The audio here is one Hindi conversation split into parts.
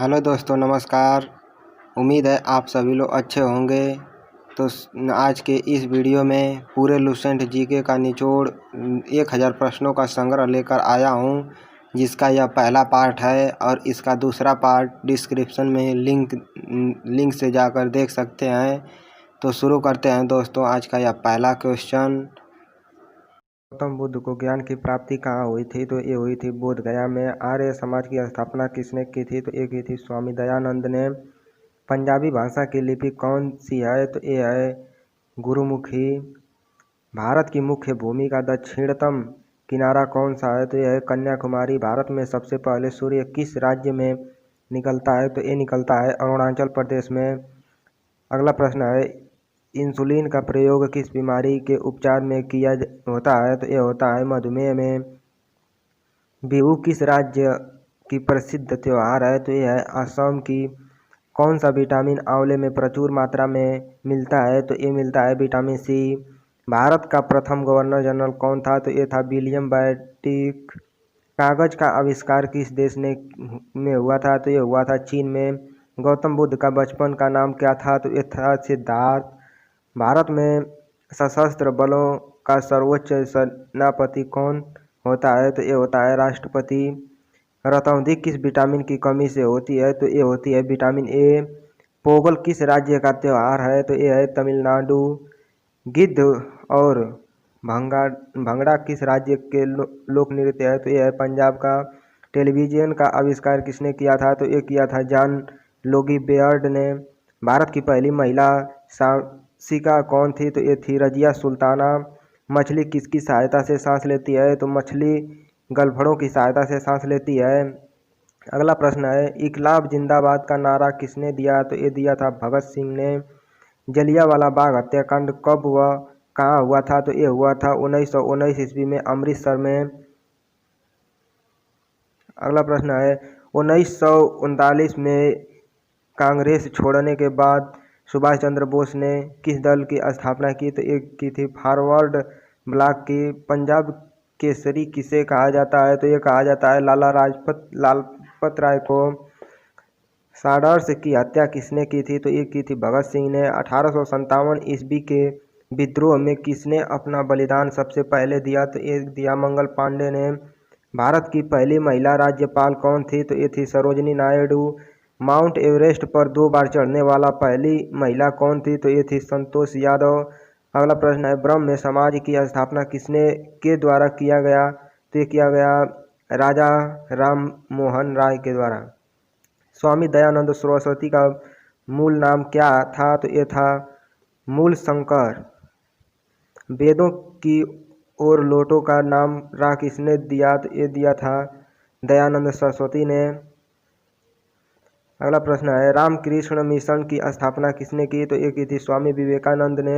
हेलो दोस्तों, नमस्कार। उम्मीद है आप सभी लोग अच्छे होंगे। तो आज के इस वीडियो में पूरे लुसेंट जीके का निचोड़ 1000 प्रश्नों का संग्रह लेकर आया हूं, जिसका यह पहला पार्ट है और इसका दूसरा पार्ट डिस्क्रिप्शन में लिंक से जाकर देख सकते हैं। तो शुरू करते हैं दोस्तों। आज का यह पहला क्वेश्चन, गौतम बुद्ध को ज्ञान की प्राप्ति कहाँ हुई थी? तो ये हुई थी बोध गया में। आर्य समाज की स्थापना किसने की थी? तो ये की थी स्वामी दयानंद ने। पंजाबी भाषा की लिपि कौन सी है? तो ये है गुरुमुखी। भारत की मुख्य भूमि का दक्षिणतम किनारा कौन सा है? तो यह है कन्याकुमारी। भारत में सबसे पहले सूर्य किस राज्य में निकलता है? तो ये निकलता है अरुणाचल प्रदेश में। अगला प्रश्न है, इंसुलिन का प्रयोग किस बीमारी के उपचार में किया होता है? तो यह होता है मधुमेह में। बिहू किस राज्य की प्रसिद्ध त्योहार है? तो यह है असम की। कौन सा विटामिन आंवले में प्रचुर मात्रा में मिलता है? तो ये मिलता है विटामिन सी। भारत का प्रथम गवर्नर जनरल कौन था? तो ये था विलियम बेंटिक। कागज का आविष्कार किस देश में हुआ था? तो ये हुआ था चीन में। गौतम बुद्ध का बचपन का नाम क्या था? तो ये था सिद्धार्थ। भारत में सशस्त्र बलों का सर्वोच्च सेनापति कौन होता है? तो ये होता है राष्ट्रपति। रतौंधी किस विटामिन की कमी से होती है? तो ये होती है विटामिन ए। पोगल किस राज्य का त्योहार है? तो ये है तमिलनाडु। गिद्ध और भंगड़ा किस राज्य के लोक नृत्य है? तो ये है पंजाब का। टेलीविजन का आविष्कार किसने किया था? तो ये किया था जॉन लोगी बेयर्ड ने। भारत की पहली महिला साहसिका कौन थी? तो ये थी रजिया सुल्ताना। मछली किसकी सहायता से सांस लेती है? तो मछली गलफड़ों की सहायता से सांस लेती है। अगला प्रश्न है, इकलाब जिंदाबाद का नारा किसने दिया? तो ये दिया था भगत सिंह ने। जलियांवाला बाग हत्याकांड कब व कहाँ हुआ था? तो ये हुआ था 1919 ईस्वी में अमृतसर में। अगला प्रश्न है, 1939 में कांग्रेस छोड़ने के बाद सुभाष चंद्र बोस ने किस दल की स्थापना की? तो एक की थी फॉरवर्ड ब्लॉक की। पंजाब केसरी किसे कहा जाता है? तो ये कहा जाता है लालपत राय को। साड़र्स की हत्या किसने की थी? तो ये की थी भगत सिंह ने। 1857 ईस्वी के विद्रोह में किसने अपना बलिदान सबसे पहले दिया? तो ये दिया मंगल पांडे ने। भारत की पहली महिला राज्यपाल कौन थी? तो ये थी सरोजनी नायडू। माउंट एवरेस्ट पर 2 बार चढ़ने वाला पहली महिला कौन थी? तो ये थी संतोष यादव। अगला प्रश्न है, ब्रह्म समाज की स्थापना किसने के द्वारा किया गया? तो ये किया गया राजा राम मोहन राय के द्वारा। स्वामी दयानंद सरस्वती का मूल नाम क्या था? तो ये था मूल शंकर। वेदों की और लोटों का नाम रा किसने दिया? तो ये दिया था दयानंद सरस्वती ने। अगला प्रश्न है, रामकृष्ण मिशन की स्थापना किसने की? तो ये की थी स्वामी विवेकानंद ने।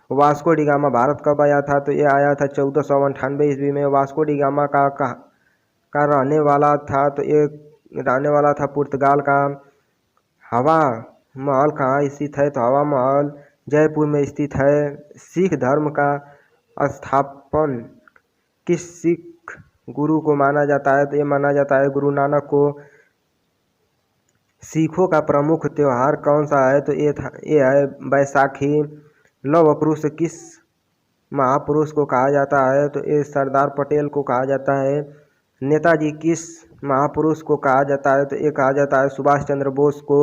वास्को डी गामा भारत कब आया था? तो ये आया था 1498 ईस्वी में। वास्को डी गामा का रहने वाला था? तो ये रहने वाला था पुर्तगाल का। हवा महल कहाँ स्थित है? तो हवा महल जयपुर में स्थित है। सिख धर्म का स्थापन किस सिख गुरु को माना जाता है? तो ये माना जाता है गुरु नानक को। सिखों का प्रमुख त्योहार कौन सा है? तो ये है बैसाखी। लौह पुरुष किस महापुरुष को कहा जाता है? तो ये सरदार पटेल को कहा जाता है। नेताजी किस महापुरुष को कहा जाता है? तो ये कहा जाता है सुभाष चंद्र बोस को।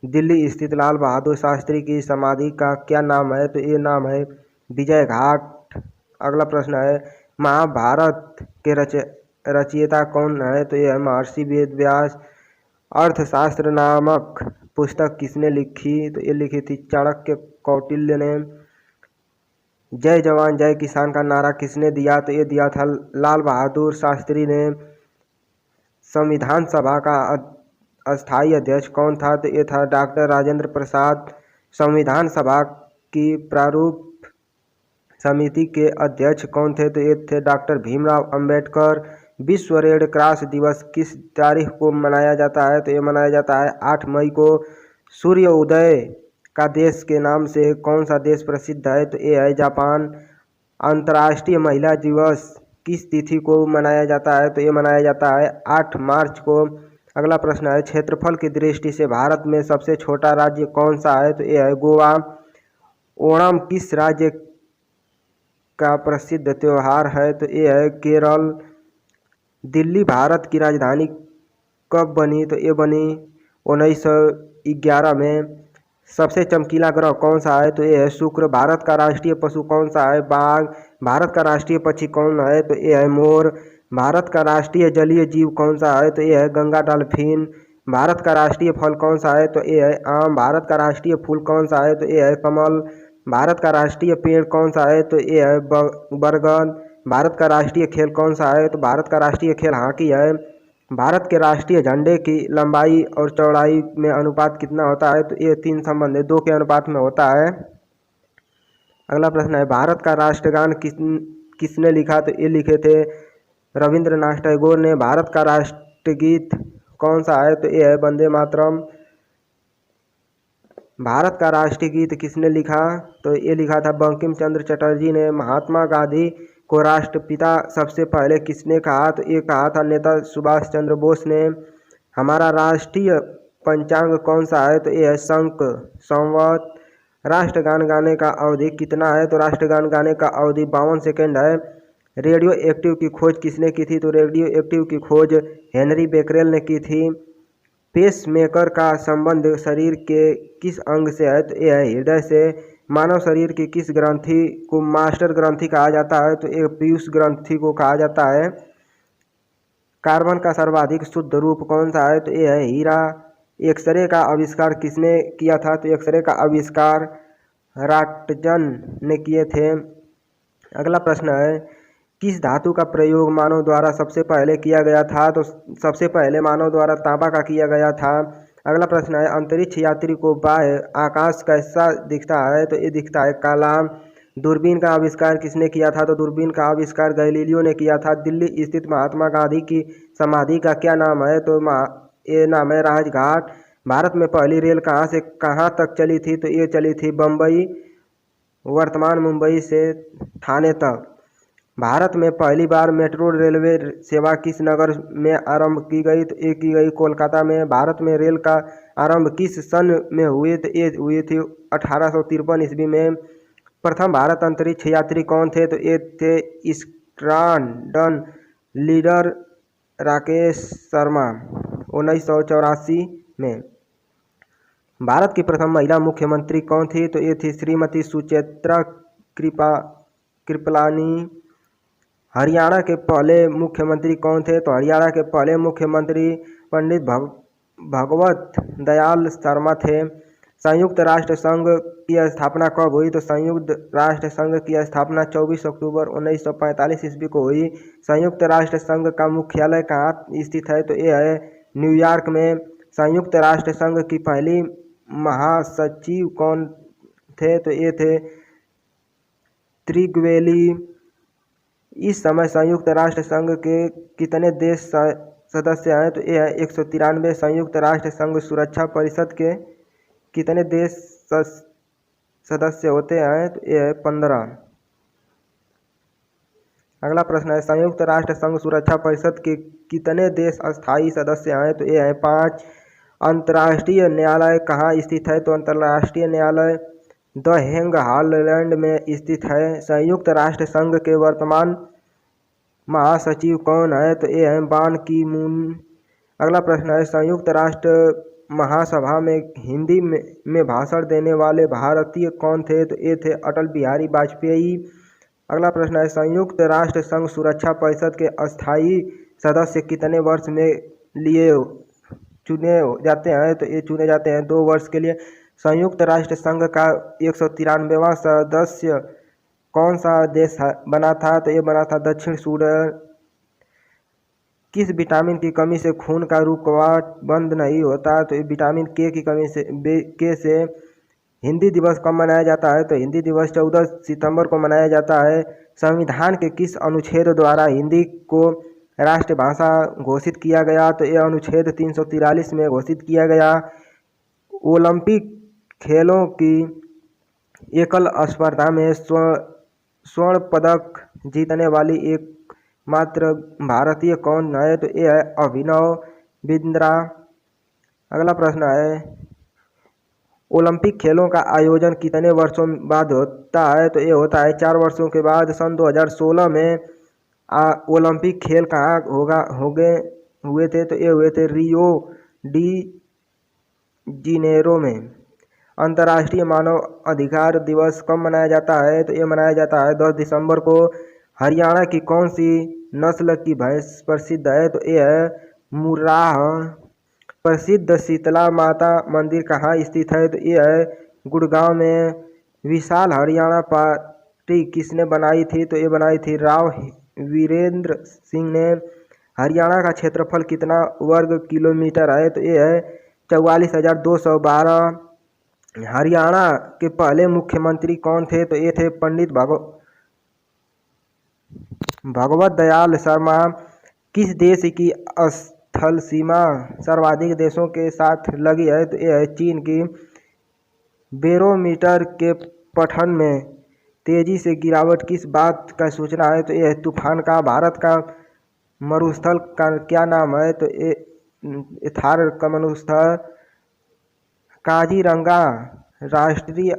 दिल्ली स्थित लाल बहादुर शास्त्री की समाधि का क्या नाम है? तो ये नाम है विजय घाट। अगला प्रश्न है, महाभारत के रचयिता कौन है? तो ये है महर्षि वेद व्यास। अर्थशास्त्र नामक पुस्तक किसने लिखी? तो ये लिखी थी चाणक्य कौटिल्य ने। जय जवान जय किसान का नारा किसने दिया? तो ये दिया था लाल बहादुर शास्त्री ने। संविधान सभा का अस्थायी अध्यक्ष कौन था? तो ये था डॉक्टर राजेंद्र प्रसाद। संविधान सभा की प्रारूप समिति के अध्यक्ष कौन थे? तो ये थे डॉक्टर भीमराव अंबेडकर। विश्व रेड क्रॉस दिवस किस तारीख को मनाया जाता है? तो ये मनाया जाता है 8 मई को। सूर्य उदय का देश के नाम से कौन सा देश प्रसिद्ध है? तो ये है जापान। अंतर्राष्ट्रीय महिला दिवस किस तिथि को मनाया जाता है? तो ये मनाया जाता है 8 मार्च को। अगला प्रश्न है क्षेत्रफल की दृष्टि से भारत में सबसे छोटा राज्य कौन सा है? तो ये है गोवा। ओणम किस राज्य का प्रसिद्ध त्योहार है? तो ये है केरल। दिल्ली भारत की राजधानी कब बनी? तो ये बनी 1911 में। सबसे चमकीला ग्रह कौन सा है? तो ये है शुक्र। भारत का राष्ट्रीय पशु कौन सा है? बाघ। भारत का राष्ट्रीय पक्षी कौन है? तो ये है मोर। भारत का राष्ट्रीय जलीय जीव कौन सा है? तो ये है गंगा डॉल्फिन। भारत का राष्ट्रीय फल कौन सा है? तो ये है आम। भारत का राष्ट्रीय फूल कौन सा है? तो ये है कमल। भारत का राष्ट्रीय पेड़ कौन सा है? तो ये है बरगद। भारत का राष्ट्रीय खेल कौन सा है? तो भारत का राष्ट्रीय खेल हॉकी है। भारत के राष्ट्रीय झंडे की लंबाई और चौड़ाई में अनुपात कितना होता है? तो ये 3 संबंध है, 2 के अनुपात में होता है। अगला प्रश्न है भारत का राष्ट्रगान किसने लिखा? तो ये लिखे थे रविंद्रनाथ टैगोर ने। भारत का राष्ट्रगीत कौन सा है? तो ये है वंदे मातरम। भारत का राष्ट्रीय गीत किसने लिखा? तो ये लिखा था बंकिम चंद्र चटर्जी ने। महात्मा गांधी को राष्ट्रपिता सबसे पहले किसने कहा? तो ये कहा था नेता सुभाष चंद्र बोस ने। हमारा राष्ट्रीय पंचांग कौन सा है? तो ये है शंख संवत। राष्ट्रगान गाने का अवधि कितना है? तो राष्ट्रगान गाने का अवधि 52 सेकेंड है। रेडियो एक्टिव की खोज किसने की थी? तो रेडियो एक्टिव की खोज हेनरी बेकरेल ने की थी। पेस मेकर का संबंध शरीर के किस अंग से है? तो यह है हृदय से। मानव शरीर की किस ग्रंथि को मास्टर ग्रंथि कहा जाता है? तो एक पीयूष ग्रंथि को कहा जाता है। कार्बन का सर्वाधिक शुद्ध रूप कौन सा है? तो यह है हीरा। एक्सरे का आविष्कार किसने किया था? तो एक्सरे का आविष्कार रॉटजन ने किए थे। अगला प्रश्न है किस धातु का प्रयोग मानव द्वारा सबसे पहले किया गया था? तो सबसे पहले मानव द्वारा तांबा का किया गया था। अगला प्रश्न है अंतरिक्ष यात्री को बाह्य आकाश कैसा दिखता है? तो ये दिखता है काला। दूरबीन का आविष्कार किसने किया था? तो दूरबीन का आविष्कार गैलीलियो ने किया था। दिल्ली स्थित महात्मा गांधी की समाधि का क्या नाम है? तो ये नाम है राजघाट। भारत में पहली रेल कहाँ से कहाँ तक चली थी? तो ये चली थी बम्बई, वर्तमान मुंबई से ठाणे तक। भारत में पहली बार मेट्रो रेलवे सेवा किस नगर में आरंभ की गई? तो ये की गई कोलकाता में। भारत में रेल का आरंभ किस सन में हुए? तो ये हुई थी 1853 ईस्वी में। प्रथम भारत अंतरिक्ष यात्री कौन थे? तो ये थे स्क्वाड्रन लीडर राकेश शर्मा 1984 में। भारत की प्रथम महिला मुख्यमंत्री कौन थी? तो ये थी श्रीमती सुचेत्रा कृपलानी। हरियाणा के पहले मुख्यमंत्री कौन थे? तो हरियाणा के पहले मुख्यमंत्री पंडित भगवत दयाल शर्मा थे। संयुक्त राष्ट्र संघ की स्थापना कब हुई? तो संयुक्त राष्ट्र संघ की स्थापना 24 अक्टूबर 1945 ईस्वी को हुई। संयुक्त राष्ट्र संघ का मुख्यालय कहाँ स्थित है? तो ये है न्यूयॉर्क में। संयुक्त राष्ट्र संघ की पहली महासचिव कौन थे? तो ये थे त्रिगवेली। इस समय संयुक्त राष्ट्र संघ के कितने देश सदस्य हैं? तो ये है 193। संयुक्त राष्ट्र संघ सुरक्षा परिषद के कितने देश सदस्य होते हैं? तो ये है 15। अगला प्रश्न है संयुक्त राष्ट्र संघ सुरक्षा परिषद के कितने देश अस्थायी सदस्य हैं? तो ये है 5। अंतर्राष्ट्रीय न्यायालय कहाँ स्थित है? तो अंतर्राष्ट्रीय न्यायालय द हेग हॉलैंड में स्थित है। संयुक्त राष्ट्र संघ के वर्तमान महासचिव कौन है? तो ये है बान की मून। अगला प्रश्न है संयुक्त राष्ट्र महासभा में हिंदी में भाषण देने वाले भारतीय कौन थे? तो ये थे अटल बिहारी वाजपेयी। अगला प्रश्न है संयुक्त राष्ट्र संघ सुरक्षा परिषद के अस्थायी सदस्य कितने वर्ष में लिए चुने जाते हैं? तो ये चुने जाते हैं 2 वर्ष के लिए। संयुक्त राष्ट्र संघ का 193वां सदस्य कौन सा देश बना था? तो ये बना था दक्षिण सूडान। किस विटामिन की कमी से खून का रुकावट बंद नहीं होता? तो ये विटामिन के की कमी से हिंदी दिवस कब मनाया जाता है? तो हिंदी दिवस 14 सितंबर को मनाया जाता है। संविधान के किस अनुच्छेद द्वारा हिंदी को राष्ट्रभाषा घोषित किया गया? तो यह अनुच्छेद 343 में घोषित किया गया। ओलंपिक खेलों की एकल स्पर्धा में स्वर्ण पदक जीतने वाली एकमात्र भारतीय कौन है? तो यह है अभिनव बिंद्रा। अगला प्रश्न है, ओलंपिक खेलों का आयोजन कितने वर्षों बाद होता है? तो ये होता है 4 वर्षों के बाद। सन 2016 में ओलंपिक खेल कहाँ हुए थे? तो ये हुए थे रियो डी जेनेरो में। अंतर्राष्ट्रीय मानव अधिकार दिवस कब मनाया जाता है? तो ये मनाया जाता है 10 दिसंबर को। हरियाणा की कौन सी नस्ल की भैंस प्रसिद्ध है? तो ये है मुर्राह। प्रसिद्ध शीतला माता मंदिर कहाँ स्थित है? तो ये है गुड़गांव में। विशाल हरियाणा पार्टी किसने बनाई थी? तो ये बनाई थी राव वीरेंद्र सिंह ने। हरियाणा का क्षेत्रफल कितना वर्ग किलोमीटर है? तो ये है 44,212। हरियाणा के पहले मुख्यमंत्री कौन थे? तो ये थे पंडित भगवत दयाल शर्मा। किस देश की स्थल सीमा सर्वाधिक देशों के साथ लगी है? तो ये है चीन की। बैरोमीटर के पठन में तेजी से गिरावट किस बात का सूचना है? तो ये है तूफान का। भारत का मरुस्थल का क्या नाम है? तो ये थार का मरुस्थल। काजीरंगा राष्ट्रीय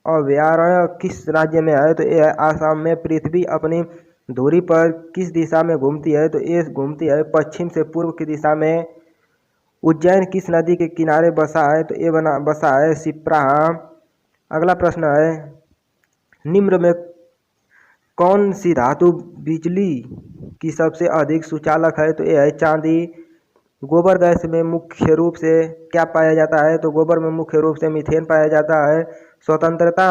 अभयारण्य किस राज्य में है? तो ये है आसाम में। पृथ्वी अपनी धुरी पर किस दिशा में घूमती है? तो ये घूमती है पश्चिम से पूर्व की दिशा में। उज्जैन किस नदी के किनारे बसा है? तो ये बसा है शिप्रा। अगला प्रश्न है, निम्न में कौन सी धातु बिजली की सबसे अधिक सुचालक है? तो ये है चांदी। गोबर गैस में मुख्य रूप से क्या पाया जाता है? तो गोबर में मुख्य रूप से मीथेन पाया जाता है। स्वतंत्रता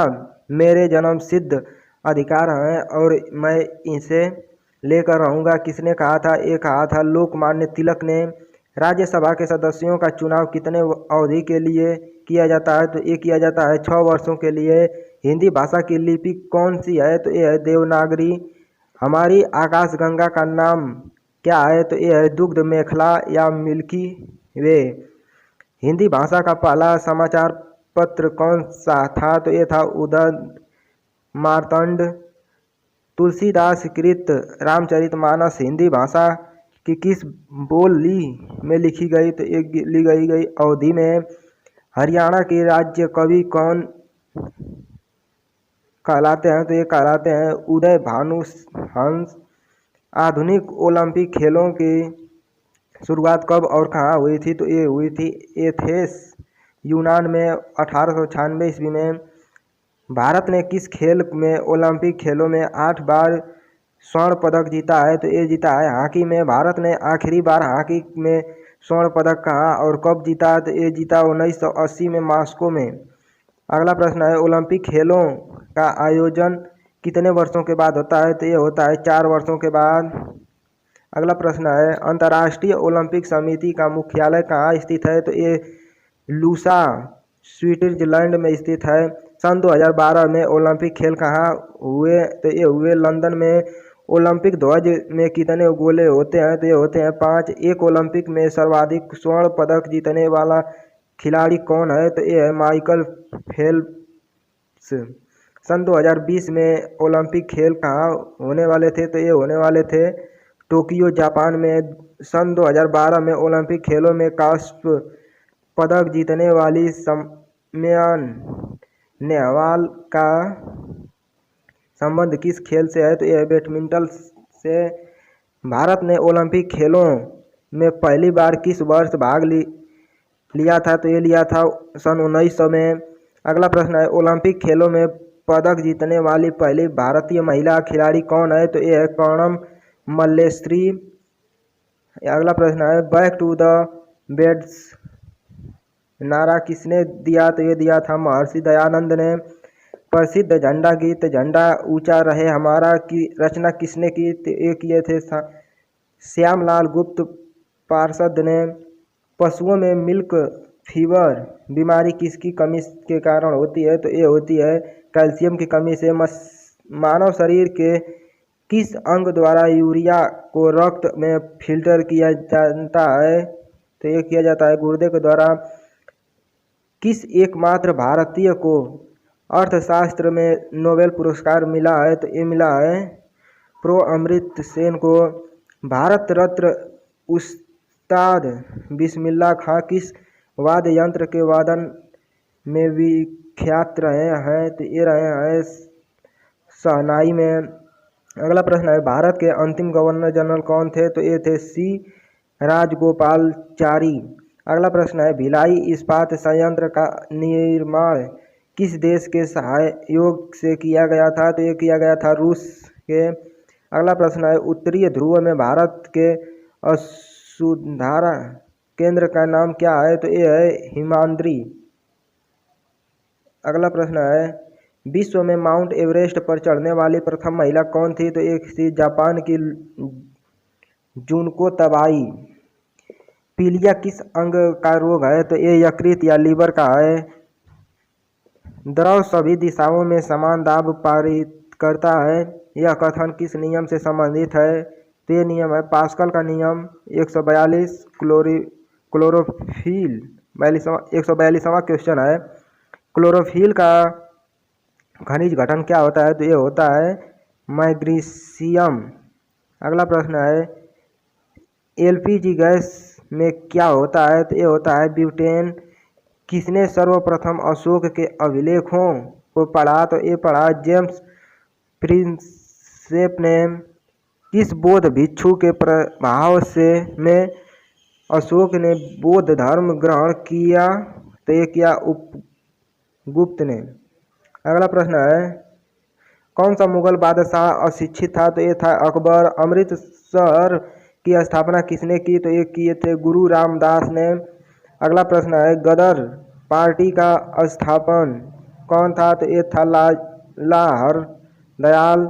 मेरे जन्म सिद्ध अधिकार है और मैं इसे लेकर रहूँगा किसने कहा था? ये कहा था लोकमान्य तिलक ने। राज्यसभा के सदस्यों का चुनाव कितने अवधि के लिए किया जाता है? तो ये किया जाता है 6 वर्षों के लिए। हिंदी भाषा की लिपि कौन सी है? तो ये है देवनागरी। हमारी आकाशगंगा का नाम क्या है? तो ये है दुग्ध मेखला या मिल्की वे। हिंदी भाषा का पहला समाचार पत्र कौन सा था? तो ये था उदय मार्तंड। तुलसीदास कृत रामचरितमानस हिंदी भाषा की किस बोली में लिखी गई? तो ये ली गई अवधि में। हरियाणा के राज्य कवि कौन कहलाते हैं? तो ये कहलाते हैं उदय भानु हंस। आधुनिक ओलंपिक खेलों की शुरुआत कब और कहाँ हुई थी? तो ये हुई थी एथेंस यूनान में 1896 ईस्वी में। भारत ने किस खेल में ओलंपिक खेलों में 8 बार स्वर्ण पदक जीता है? तो ये जीता है हॉकी में। भारत ने आखिरी बार हॉकी में स्वर्ण पदक कहाँ और कब जीता? तो ये जीता 1980 में मॉस्को में। अगला प्रश्न है, ओलंपिक खेलों का आयोजन कितने वर्षों के बाद होता है? तो ये होता है 4 वर्षों के बाद। अगला प्रश्न है, अंतर्राष्ट्रीय ओलंपिक समिति का मुख्यालय कहाँ स्थित है? तो ये लूसा स्विट्जरलैंड में स्थित है। सन 2012 में ओलंपिक खेल कहाँ हुए? तो ये हुए लंदन में। ओलंपिक ध्वज में कितने गोले होते हैं? तो ये होते हैं 5। एक ओलंपिक में सर्वाधिक स्वर्ण पदक जीतने वाला खिलाड़ी कौन है? तो ये है माइकल फेल्प्स। सन 2020 में ओलंपिक खेल कहाँ होने वाले थे? तो ये होने वाले थे टोक्यो जापान में। सन 2012 में ओलंपिक खेलों में कांस्य पदक जीतने वाली सम्मान नेहवाल का संबंध किस खेल से है? तो यह बैडमिंटन से। भारत ने ओलंपिक खेलों में पहली बार किस वर्ष भाग लिया था? तो ये लिया था सन 1900 में। अगला प्रश्न है, ओलंपिक खेलों में पदक जीतने वाली पहली भारतीय महिला खिलाड़ी कौन है? तो ये है कर्णम मल्लेश्वरी। अगला प्रश्न है, बैक टू द बेड्स नारा किसने दिया? तो ये दिया था महर्षि दयानंद ने। प्रसिद्ध झंडा गीत झंडा ऊंचा रहे हमारा की रचना किसने की? तो ये किए थे श्यामलाल गुप्त पार्षद ने। पशुओं में मिल्क फीवर बीमारी किसकी कमी के कारण होती है? तो ये होती है कैल्शियम की कमी से। मानव शरीर के किस अंग द्वारा यूरिया को रक्त में फिल्टर किया जाता है? तो ये किया जाता है गुर्दे के द्वारा। किस एकमात्र भारतीय को अर्थशास्त्र में नोबेल पुरस्कार मिला है? तो ये मिला है प्रो अमृत सेन को। भारत रत्न उस उस्ताद बिस्मिल्लाह खां किस वाद्य यंत्र के वादन में विख्यात रहे हैं? तो ये रहे हैं शहनाई में। अगला प्रश्न है, भारत के अंतिम गवर्नर जनरल कौन थे? तो ये थे सी राजगोपालचारी। अगला प्रश्न है, भिलाई इस्पात संयंत्र का निर्माण किस देश के सहयोग से किया गया था? तो ये किया गया था रूस के। अगला प्रश्न है, उत्तरीय ध्रुव में भारत के असुधारा केंद्र का नाम क्या है? तो ये है हिमाद्री। अगला प्रश्न है, विश्व में माउंट एवरेस्ट पर चढ़ने वाली प्रथम महिला कौन थी? तो एक थी जापान की जुनको तबाई। पीलिया किस अंग का रोग है? तो ये यकृत या लीवर का है। द्रव सभी दिशाओं में समान दाब पारित करता है, यह कथन किस नियम से संबंधित है? तो ये नियम है पास्कल का नियम। 142 क्लोरोफिल 142वां क्वेश्चन है, क्लोरोफिल का खनिज गठन क्या होता है? तो ये होता है मैग्नीशियम। अगला प्रश्न है, एलपीजी गैस में क्या होता है? तो ये होता है ब्यूटेन। किसने सर्वप्रथम अशोक के अभिलेखों को पढ़ा? तो ये पढ़ा जेम्स प्रिंसेप ने। किस बौद्ध भिक्षु के प्रभाव से में अशोक ने बौद्ध धर्म ग्रहण किया? तो ये किया उपगुप्त ने। अगला प्रश्न है, कौन सा मुगल बादशाह अशिक्षित था? तो ये था अकबर। अमृतसर की स्थापना किसने की? तो ये किए थे गुरु रामदास ने। अगला प्रश्न है, गदर पार्टी का स्थापन कौन था? तो ये था लाला हरदयाल।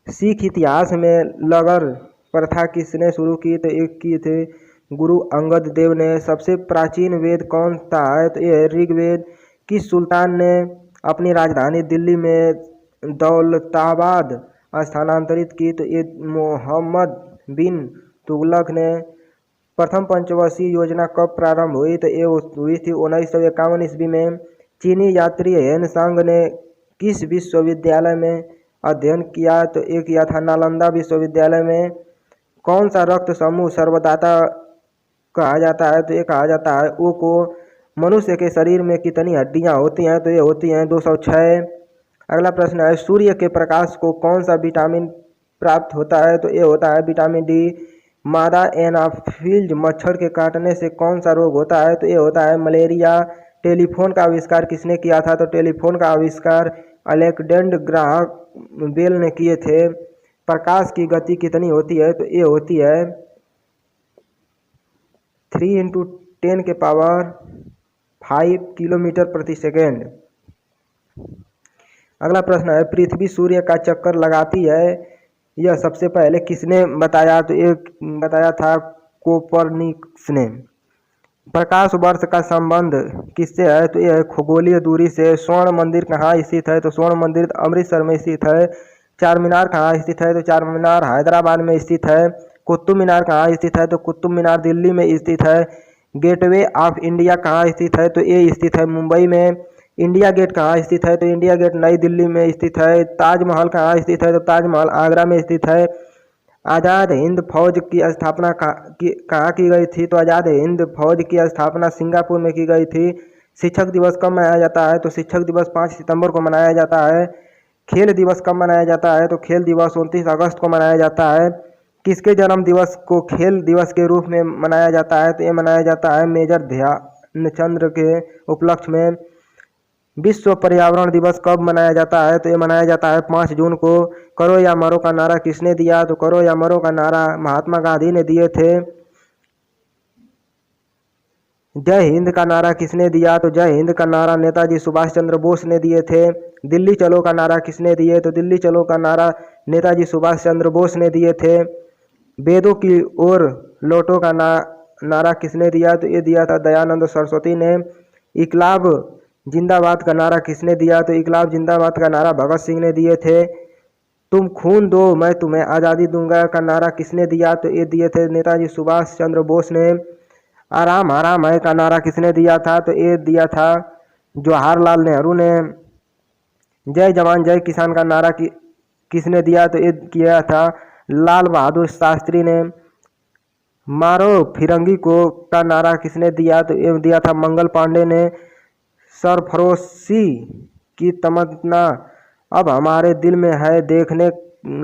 सिख इतिहास में लगर प्रथा किसने शुरू की? तो ये किए थे गुरु अंगद देव ने। सबसे प्राचीन वेद कौन सा है? तो ये ऋग्वेद। किस सुल्तान ने अपनी राजधानी दिल्ली में दौलताबाद स्थानांतरित की? तो ये मोहम्मद बिन तुगलक ने। प्रथम पंचवर्षीय योजना कब प्रारंभ हुई? तो ये हुई थी 1951 ईस्वी में। चीनी यात्री हेन सांग ने किस विश्वविद्यालय में अध्ययन किया? तो ये किया था नालंदा विश्वविद्यालय में। कौन सा रक्त समूह सर्वदाता कहा जाता है? तो ये कहा जाता है ओ को। मनुष्य के शरीर में कितनी हड्डियां होती हैं? तो ये होती हैं 206। अगला प्रश्न है, सूर्य के प्रकाश को कौन सा विटामिन प्राप्त होता है? तो ये होता है विटामिन डी। मादा एनाफिल्ज मच्छर के काटने से कौन सा रोग होता है? तो ये होता है मलेरिया। टेलीफोन का आविष्कार किसने किया था? तो टेलीफोन का आविष्कार अलेक्जेंडर ग्राहम बेल ने किए थे। प्रकाश की गति कितनी होती है? तो ये होती है 3 × 10⁵ किलोमीटर प्रति सेकेंड। अगला प्रश्न है, पृथ्वी सूर्य का चक्कर लगाती है, यह सबसे पहले किसने बताया? तो एक बताया था कोपरनिकस ने। प्रकाश वर्ष का संबंध किससे है? तो यह है खगोलीय दूरी से। स्वर्ण मंदिर कहाँ स्थित है? तो स्वर्ण मंदिर अमृतसर में स्थित है। चार मीनार कहाँ स्थित है? तो चार मीनार हैदराबाद में स्थित है। कुतुब मीनार कहाँ स्थित है? तो कुतुब मीनार दिल्ली में स्थित है। गेटवे ऑफ इंडिया कहाँ स्थित है? तो ये स्थित है मुंबई में। इंडिया गेट कहाँ स्थित है? तो इंडिया गेट नई दिल्ली में स्थित है। ताजमहल कहाँ स्थित है? तो ताजमहल आगरा में स्थित है। आज़ाद हिंद फौज की स्थापना कहाँ की गई थी? तो आज़ाद हिंद फौज की स्थापना सिंगापुर में की गई थी। शिक्षक दिवस कब मनाया जाता है? तो शिक्षक दिवस 5 सितंबर को मनाया जाता है। खेल दिवस कब मनाया जाता है? तो खेल दिवस 29 अगस्त को मनाया जाता है। किसके जन्म दिवस को खेल दिवस के रूप में मनाया जाता है? तो ये मनाया जाता है मेजर ध्यानचंद के उपलक्ष्य में। विश्व पर्यावरण दिवस कब मनाया जाता है? तो ये मनाया जाता है 5 जून को। करो या मरो का नारा किसने दिया? तो करो या मरो का नारा महात्मा गांधी ने दिए थे। जय हिंद का नारा किसने दिया? तो जय हिंद का नारा नेताजी सुभाष चंद्र बोस ने दिए थे। दिल्ली चलो का नारा किसने दिए? तो दिल्ली चलो का नारा नेताजी सुभाष चंद्र बोस ने दिए थे। वेदों की ओर लौटो का नारा किसने दिया? तो ये दिया था दयानंद सरस्वती ने। इकलाब जिंदाबाद का नारा किसने दिया? तो इकलाब जिंदाबाद का नारा भगत सिंह ने दिए थे। तुम खून दो मैं तुम्हें आज़ादी दूंगा का नारा किसने दिया? तो ये दिए थे नेताजी सुभाष चंद्र बोस ने। आराम आराम है का नारा किसने दिया था? तो ये दिया था जवाहरलाल नेहरू ने। जय जवान जय किसान का नारा किसने दिया? तो ये किया था लाल बहादुर शास्त्री ने। मारो फिरंगी को का नारा किसने दिया? तो ये दिया था मंगल पांडे ने। सरफरोशी की तमन्ना अब हमारे दिल में है, देखने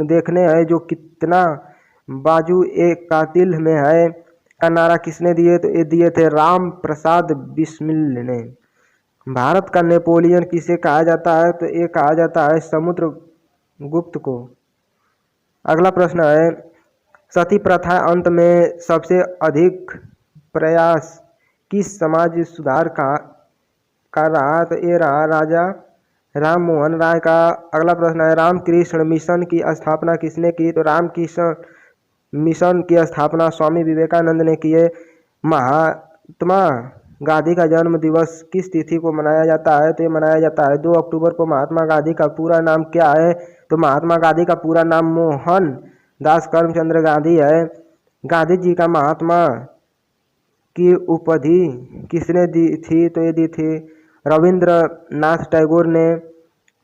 देखने है जो कितना बाजू एक कातिल में है का नारा किसने दिए? तो ये दिए थे राम प्रसाद बिस्मिल ने। भारत का नेपोलियन किसे कहा जाता है? तो ये कहा जाता है समुद्रगुप्त को। अगला प्रश्न है, सती प्रथा अंत में सबसे अधिक प्रयास किस समाज सुधार का रहा? तो ये रहा राजा राम मोहन राय का। अगला प्रश्न है, रामकृष्ण मिशन की स्थापना किसने की? तो रामकृष्ण मिशन की स्थापना स्वामी विवेकानंद ने की है। महात्मा गांधी का जन्म दिवस किस तिथि को मनाया जाता है? तो ये मनाया जाता है 2 अक्टूबर को। महात्मा गांधी का पूरा नाम क्या है? तो महात्मा गांधी का पूरा नाम मोहन दास करमचंद गांधी है। गांधी जी का महात्मा की उपाधि किसने दी थी? तो ये दी थी रविंद्रनाथ टैगोर ने।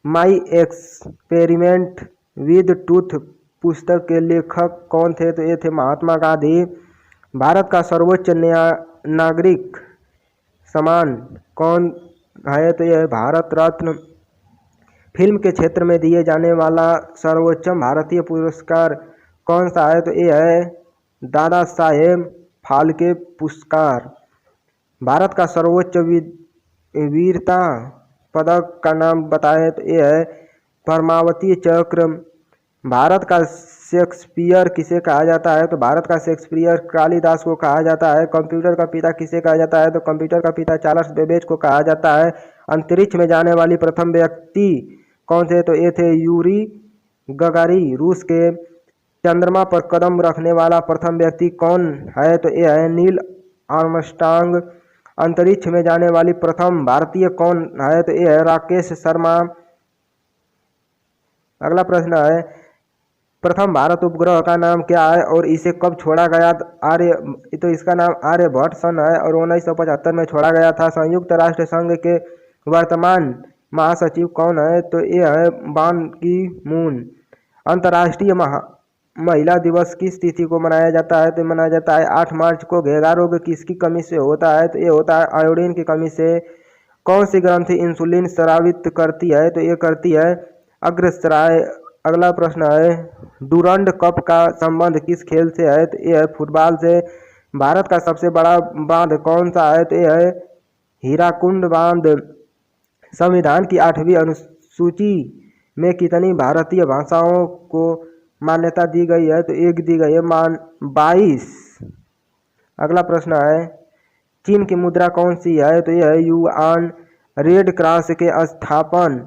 माई एक्सपेरिमेंट विद टूथ पुस्तक के लेखक कौन थे? तो ये थे महात्मा गांधी। भारत का सर्वोच्च नागरिक सम्मान कौन है? तो यह भारत रत्न। फिल्म के क्षेत्र में दिए जाने वाला सर्वोच्चम भारतीय पुरस्कार कौन सा है? तो ये है दादा साहेब फाल्के पुरस्कार। भारत का सर्वोच्च वीरता पदक का नाम बताएं? तो ये है परमावती चक्र। भारत का शेक्सपियर किसे कहा जाता है? तो भारत का शेक्सपियर कालिदास को कहा जाता है। कंप्यूटर का पिता किसे कहा जाता है? तो कंप्यूटर का पिता चार्ल्स बेबेज को कहा जाता है। अंतरिक्ष में जाने वाली प्रथम व्यक्ति कौन थे? तो ये थे यूरी गगारी। रूस के चंद्रमा पर कदम रखने वाला प्रथम व्यक्ति कौन है? तो ये है नील आर्मस्ट्रांग। अंतरिक्ष में जाने वाली प्रथम भारतीय कौन है? तो ये है राकेश शर्मा। अगला प्रश्न है, प्रथम भारत उपग्रह का नाम क्या है और इसे कब छोड़ा गया? तो इसका नाम आर्यभट्ट सन है और 1975 में छोड़ा गया था। संयुक्त राष्ट्र संघ के वर्तमान महासचिव कौन है? तो ये है बान की मून। अंतर्राष्ट्रीय महिला दिवस किस तिथि को मनाया जाता है? तो मनाया जाता है 8 मार्च को। घेगा रोग किसकी कमी से होता है? तो ये होता है आयोडीन की कमी से। कौन सी ग्रंथि इंसुलिन स्रावित करती है? तो ये करती है अग्रस्राव। अगला प्रश्न है, डूरंड कप का संबंध किस खेल से है? तो ये है फुटबॉल से। भारत का सबसे बड़ा बांध कौन सा है? तो ये है हीराकुंड बांध। संविधान की 8वीं अनुसूची में कितनी भारतीय भाषाओं को मान्यता दी गई है? तो एक दी गई है 22। अगला प्रश्न है, चीन की मुद्रा कौन सी है? तो यह है युआन। रेड क्रॉस के स्थापन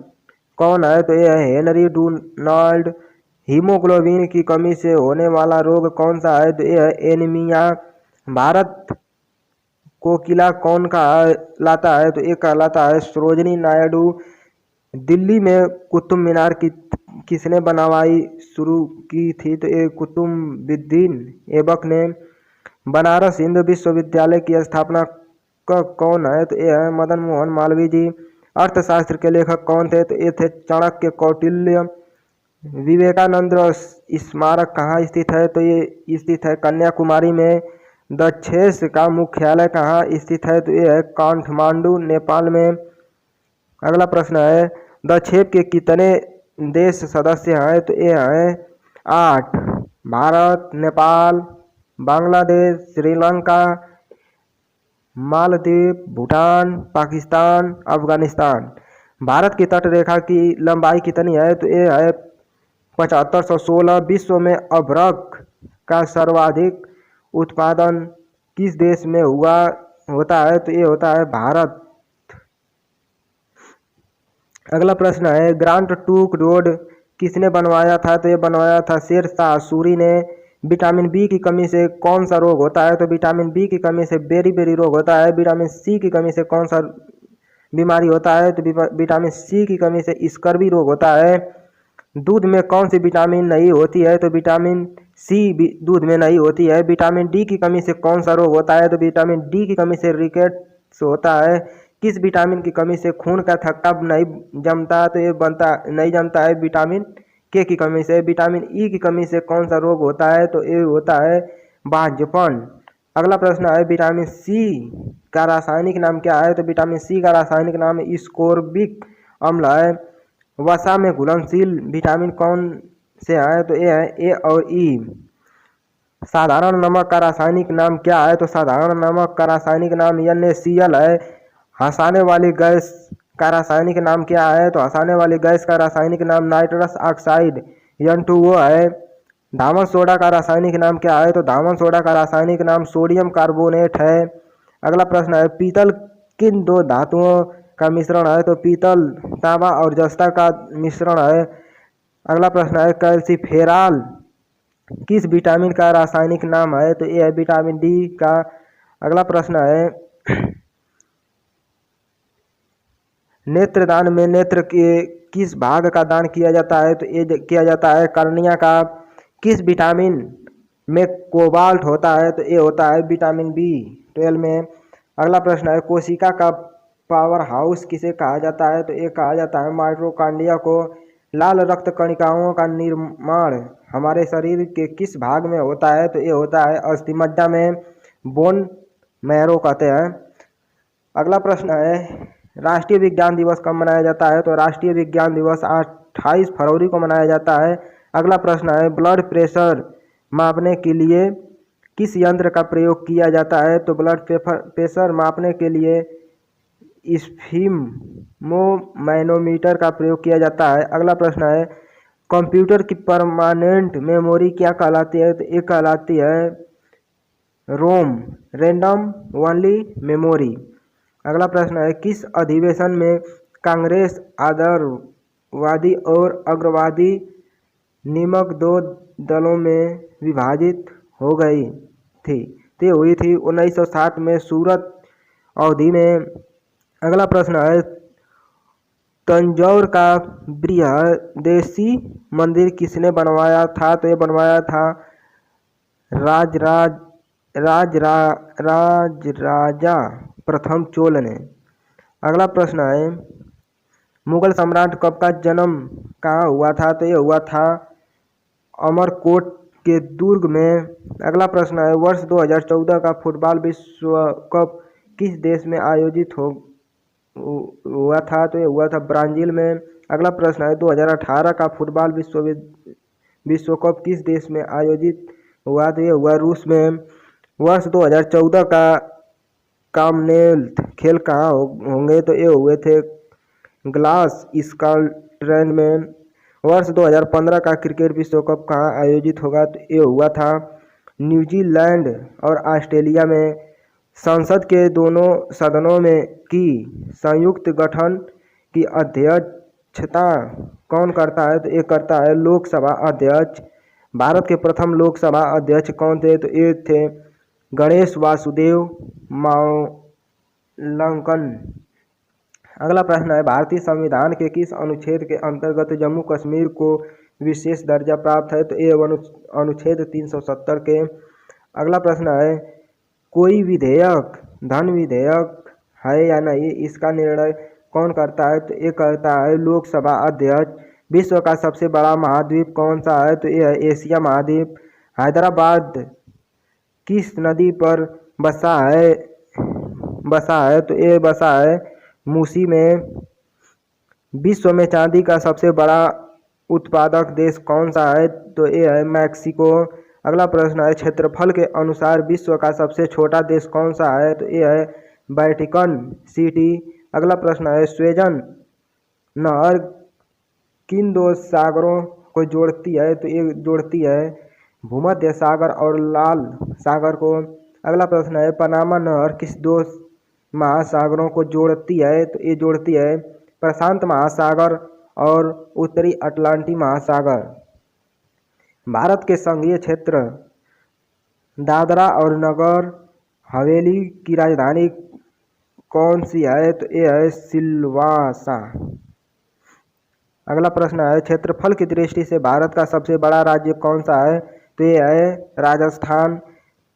कौन है? तो यह है हेनरी डोनाल्ड। हीमोग्लोबिन की कमी से होने वाला रोग कौन सा है? तो यह है एनीमिया। भारत को किला कौन कहलाता है? तो ये कहलाता है सरोजनी नायडू। दिल्ली में कुतुब मीनार किसने बनवाई शुरू की थी? तो ये कुतुबुद्दीन ऐबक ने। बनारस हिंदू विश्वविद्यालय की स्थापना कौन है? तो ये है मदन मोहन मालवीय जी। अर्थशास्त्र के लेखक कौन थे? तो ये थे चाणक्य कौटिल्य। विवेकानंद स्मारक कहाँ स्थित है? तो ये स्थित है कन्याकुमारी में। दक्षेस का मुख्यालय कहाँ स्थित है? तो ये है काठमांडू नेपाल में। अगला प्रश्न है, दक्षेप के कितने देश सदस्य हैं? तो ये हैं 8। भारत, नेपाल, बांग्लादेश, श्रीलंका, मालदीव, भूटान, पाकिस्तान, अफगानिस्तान। भारत की तट रेखा की लंबाई कितनी है? तो ये है 7516। विश्व में अभ्रक का सर्वाधिक उत्पादन किस देश में होता है? तो ये होता है भारत। अगला प्रश्न है, ग्रांट ट्रूक रोड किसने बनवाया था? तो ये बनवाया था शेर शाह सूरी ने। विटामिन बी की कमी से कौन सा रोग होता है? तो विटामिन बी की कमी से बेरी रोग होता है। विटामिन सी की कमी से कौन सा बीमारी होता है? तो विटामिन सी की कमी से स्कर्वी रोग होता है। दूध में कौन सी विटामिन नहीं होती है? तो विटामिन सी दूध में नहीं होती है। विटामिन डी की कमी से कौन सा रोग होता है? तो विटामिन डी की कमी से रिकेट्स होता है। किस विटामिन की कमी से खून का थक्का नहीं जमता? तो ये नहीं जमता है विटामिन के की कमी से। विटामिन ई की कमी से कौन सा रोग होता है? तो ये होता है बांझपन। अगला प्रश्न है विटामिन सी का रासायनिक नाम क्या है? तो विटामिन सी का रासायनिक नाम स्कोर्बिक अम्ल है। वसा में घुलनशील विटामिन कौन से हैं? तो ये है ए और ई। साधारण नमक का रासायनिक नाम क्या है? तो साधारण नमक का रासायनिक नाम NaCl है। हंसाने वाली गैस का रासायनिक नाम क्या है? तो हंसाने वाली गैस का रासायनिक नाम नाइट्रस ऑक्साइड N2O है। धामन सोडा का रासायनिक नाम क्या है? तो धामन सोडा का रासायनिक नाम सोडियम कार्बोनेट है। अगला प्रश्न है पीतल किन दो धातुओं का मिश्रण है? तो पीतल तांबा और जस्ता का मिश्रण है। अगला प्रश्न है कैल्सीफेरॉल किस विटामिन का रासायनिक नाम है? तो ये है विटामिन डी का। अगला प्रश्न है नेत्रदान में नेत्र के किस भाग का दान किया जाता है? तो ये किया जाता है कर्निया का। किस विटामिन में कोबाल्ट होता है? तो ये होता है विटामिन B12 में। अगला प्रश्न है कोशिका का पावर हाउस किसे कहा जाता है? तो ये कहा जाता है माइटोकॉन्ड्रिया को। लाल रक्त कणिकाओं का निर्माण हमारे शरीर के किस भाग में होता है? तो ये होता है अस्थिमज्जा में, बोन मैरो कहते हैं। अगला प्रश्न है राष्ट्रीय विज्ञान दिवस कब मनाया जाता है? तो राष्ट्रीय विज्ञान दिवस 28 फरवरी को मनाया जाता है। अगला प्रश्न है ब्लड प्रेशर मापने के लिए किस यंत्र का प्रयोग किया जाता है? तो ब्लड प्रेशर मापने के लिए स्फिग्मोमैनोमीटर का प्रयोग किया जाता है। अगला प्रश्न है कंप्यूटर की परमानेंट मेमोरी क्या कहलाती है? तो ये कहलाती है रोम, रैंडम ओनली मेमोरी। अगला प्रश्न है किस अधिवेशन में कांग्रेस आदर्शवादी और अग्रवादी निमक दो दलों में विभाजित हो गई थी? ये हुई थी 1960 में सूरत अवधि में। अगला प्रश्न है तंजौर का बृहदेशी मंदिर किसने बनवाया था? तो ये बनवाया था राजराजा प्रथम चोल ने। अगला प्रश्न है मुगल सम्राट कब का जन्म कहाँ हुआ था? तो ये हुआ था अमरकोट के दुर्ग में। अगला प्रश्न है वर्ष 2014 का फुटबॉल विश्व कप किस देश में आयोजित हुआ था? तो ये हुआ था ब्राजील में। अगला प्रश्न है 2018 का फुटबॉल विश्व कप किस देश में आयोजित हुआ? तो ये हुआ रूस में। वर्ष 2014 का कॉमनवेल्थ खेल कहाँ होंगे? तो ये हुए थे ग्लास स्कॉटलैंड में। वर्ष 2015 का क्रिकेट विश्व कप कहाँ आयोजित होगा? तो ये हुआ था न्यूजीलैंड और ऑस्ट्रेलिया में। संसद के दोनों सदनों में की संयुक्त गठन की अध्यक्षता कौन करता है? तो ये करता है लोकसभा अध्यक्ष। भारत के प्रथम लोकसभा अध्यक्ष कौन थे? तो ये थे गणेश वासुदेव मावलंकन। अगला प्रश्न है भारतीय संविधान के किस अनुच्छेद के अंतर्गत जम्मू कश्मीर को विशेष दर्जा प्राप्त है? तो ये अनुच्छेद 370 के। अगला प्रश्न है कोई विधेयक धन विधेयक है या नहीं, इसका निर्णय कौन करता है? तो ये करता है लोकसभा अध्यक्ष। विश्व का सबसे बड़ा महाद्वीप कौन सा है? तो ये है एशिया महाद्वीप। हैदराबाद किस नदी पर बसा है? तो ये बसा है मूसी में। विश्व में चांदी का सबसे बड़ा उत्पादक देश कौन सा है? तो ये है मैक्सिको। अगला प्रश्न है क्षेत्रफल के अनुसार विश्व का सबसे छोटा देश कौन सा है? तो ये है वेटिकन सिटी। अगला प्रश्न है स्वेजन नहर किन दो सागरों को जोड़ती है? तो ये जोड़ती है भूमध्य सागर और लाल सागर को। अगला प्रश्न है पनामा नहर किस दो महासागरों को जोड़ती है? तो ये जोड़ती है प्रशांत महासागर और उत्तरी अटलांटिक महासागर। भारत के संघीय क्षेत्र दादरा और नगर हवेली की राजधानी कौन सी है? तो ये है सिलवासा। अगला प्रश्न है क्षेत्रफल की दृष्टि से भारत का सबसे बड़ा राज्य कौन सा है? तो ये है राजस्थान।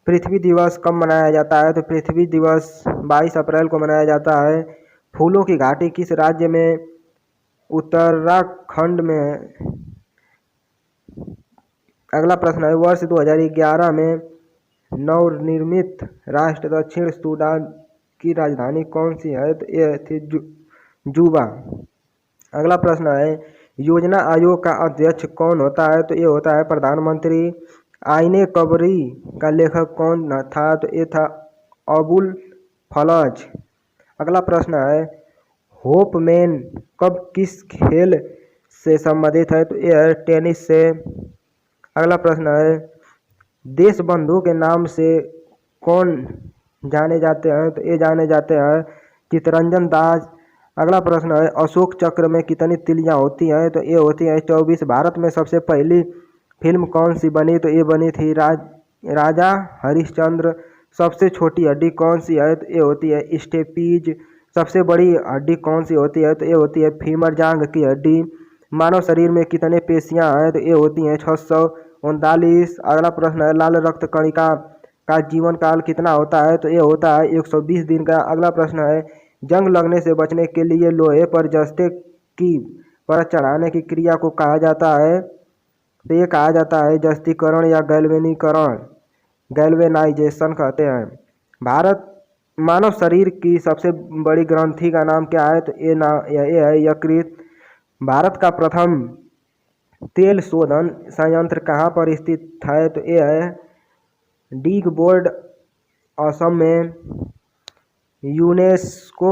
पृथ्वी दिवस कब मनाया जाता है? तो पृथ्वी दिवस 22 अप्रैल को मनाया जाता है। फूलों की घाटी किस राज्य में? उत्तराखंड में। अगला प्रश्न है वर्ष 2011 में नवनिर्मित राष्ट्र दक्षिण सूडान की राजधानी कौन सी है? तो ये थी जूबा। अगला प्रश्न है योजना आयोग का अध्यक्ष कौन होता है? तो ये होता है प्रधानमंत्री। आईने कबरी का लेखक कौन था? तो ये था अबुल फलज। अगला प्रश्न है होपमैन कब किस खेल से संबंधित है? तो ये है टेनिस से। अगला प्रश्न है देशबंधु के नाम से कौन जाने जाते हैं? तो ये जाने जाते हैं चित्तरंजन दास। अगला प्रश्न है अशोक चक्र में कितनी तिलियां होती हैं? तो ये होती हैं 24। भारत में सबसे पहली फिल्म कौन सी बनी? तो ये बनी थी राजा हरिश्चंद्र। सबसे छोटी हड्डी कौन सी है? तो ये होती है स्टेपीज। सबसे बड़ी हड्डी कौन सी होती है? तो ये होती है फीमर जांघ की हड्डी। मानव शरीर में कितने पेशियां हैं? तो ये होती हैं 639। अगला प्रश्न है लाल रक्त कणिका का जीवन काल कितना होता है? तो ये होता है 120 दिन का। अगला प्रश्न है जंग लगने से बचने के लिए लोहे पर जस्ते की परत चढ़ाने की क्रिया को कहा जाता है? तो ये कहा जाता है जस्तीकरण या गैल्वेनीकरण, गैल्वेनाइजेशन कहते हैं। भारत मानव शरीर की सबसे बड़ी ग्रंथि का नाम क्या है? तो ये है यकृत। भारत का प्रथम तेल शोधन संयंत्र कहाँ पर स्थित है? तो ये है डिगबोर्ड असम में। यूनेस्को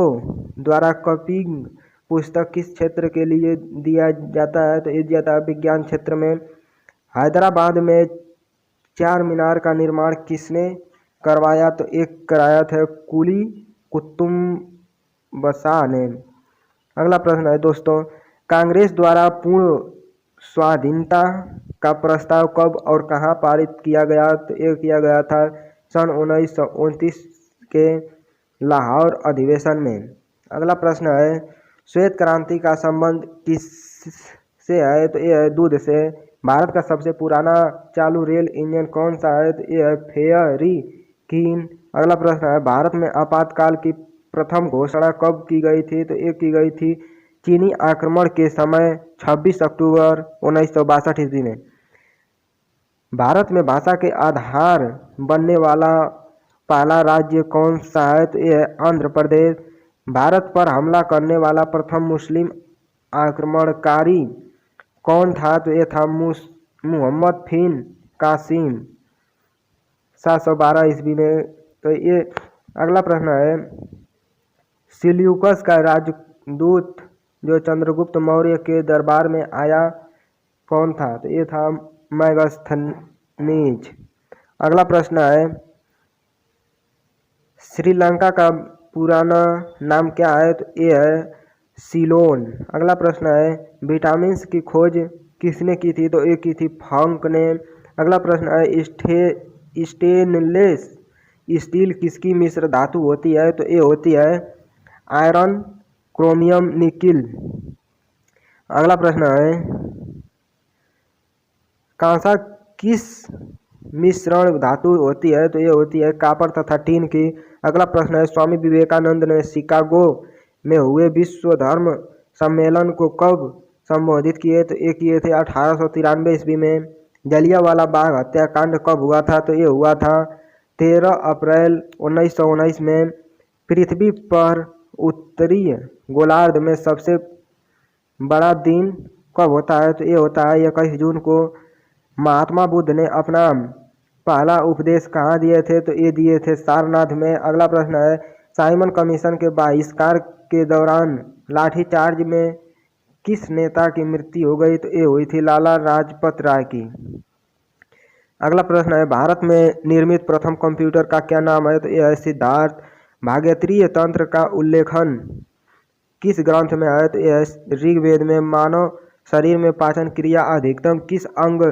द्वारा कपिंग पुस्तक किस क्षेत्र के लिए दिया जाता है? तो ये दिया जाता है विज्ञान क्षेत्र में। हैदराबाद में चार मीनार का निर्माण किसने करवाया? तो एक कराया था कुली कुतुब ने। अगला प्रश्न है दोस्तों कांग्रेस द्वारा पूर्ण स्वाधीनता का प्रस्ताव कब और कहां पारित किया गया? तो ये किया गया था सन 1929 के लाहौर अधिवेशन में। अगला प्रश्न है श्वेत क्रांति का संबंध किससे है? तो ये है दूध से। भारत का सबसे पुराना चालू रेल इंजन कौन सा है? तो ये है फेयरी कीन। अगला प्रश्न है भारत में आपातकाल की प्रथम घोषणा कब की गई थी? तो ये की गई थी चीनी आक्रमण के समय 26 अक्टूबर 1962 ईस्वी में। भारत में भाषा के आधार बनने वाला पहला राज्य कौन सा है? तो ये है आंध्र प्रदेश। भारत पर हमला करने वाला प्रथम मुस्लिम आक्रमणकारी कौन था? तो ये था मोहम्मद बिन कासिम 712 ईस्वी में। तो ये अगला प्रश्न है सिल्यूकस का राजदूत जो चंद्रगुप्त मौर्य के दरबार में आया कौन था? तो ये था मैगस्थनीज। अगला प्रश्न है श्रीलंका का पुराना नाम क्या है? तो ये है सीलोन। अगला प्रश्न है विटामिन की खोज किसने की थी? तो ये की थी फंक ने। अगला प्रश्न है स्टेनलेस स्टील किसकी मिश्र धातु होती है? तो ये होती है आयरन क्रोमियम निकिल। अगला प्रश्न है कांसा किस मिश्रण धातु होती है? तो ये होती है कॉपर तथा टीन की। अगला प्रश्न है स्वामी विवेकानंद ने शिकागो में हुए विश्व धर्म सम्मेलन को कब संबोधित किए? तो ये किए थे 1893 ईस्वी में। जलियांवाला बाग हत्याकांड कब हुआ था? तो ये हुआ था 13 अप्रैल 1919 में। पृथ्वी पर उत्तरीय गोलार्ध में सबसे बड़ा दिन कब होता है? तो ये होता है 21 जून को। महात्मा बुद्ध ने अपना पहला उपदेश कहाँ दिए थे? तो ये दिए थे सारनाथ में। अगला प्रश्न है साइमन कमीशन के बहिष्कार के दौरान लाठीचार्ज में किस नेता की मृत्यु हो गई? तो ये हुई थी लाला लाजपत राय की। अगला प्रश्न है भारत में निर्मित प्रथम कंप्यूटर का क्या नाम है? तो यह है सिद्धार्थ। भागीरथीय तंत्र का उल्लेखन किस ग्रंथ में है? तो यह है ऋग्वेद में। मानव शरीर में पाचन क्रिया अधिकतम किस अंग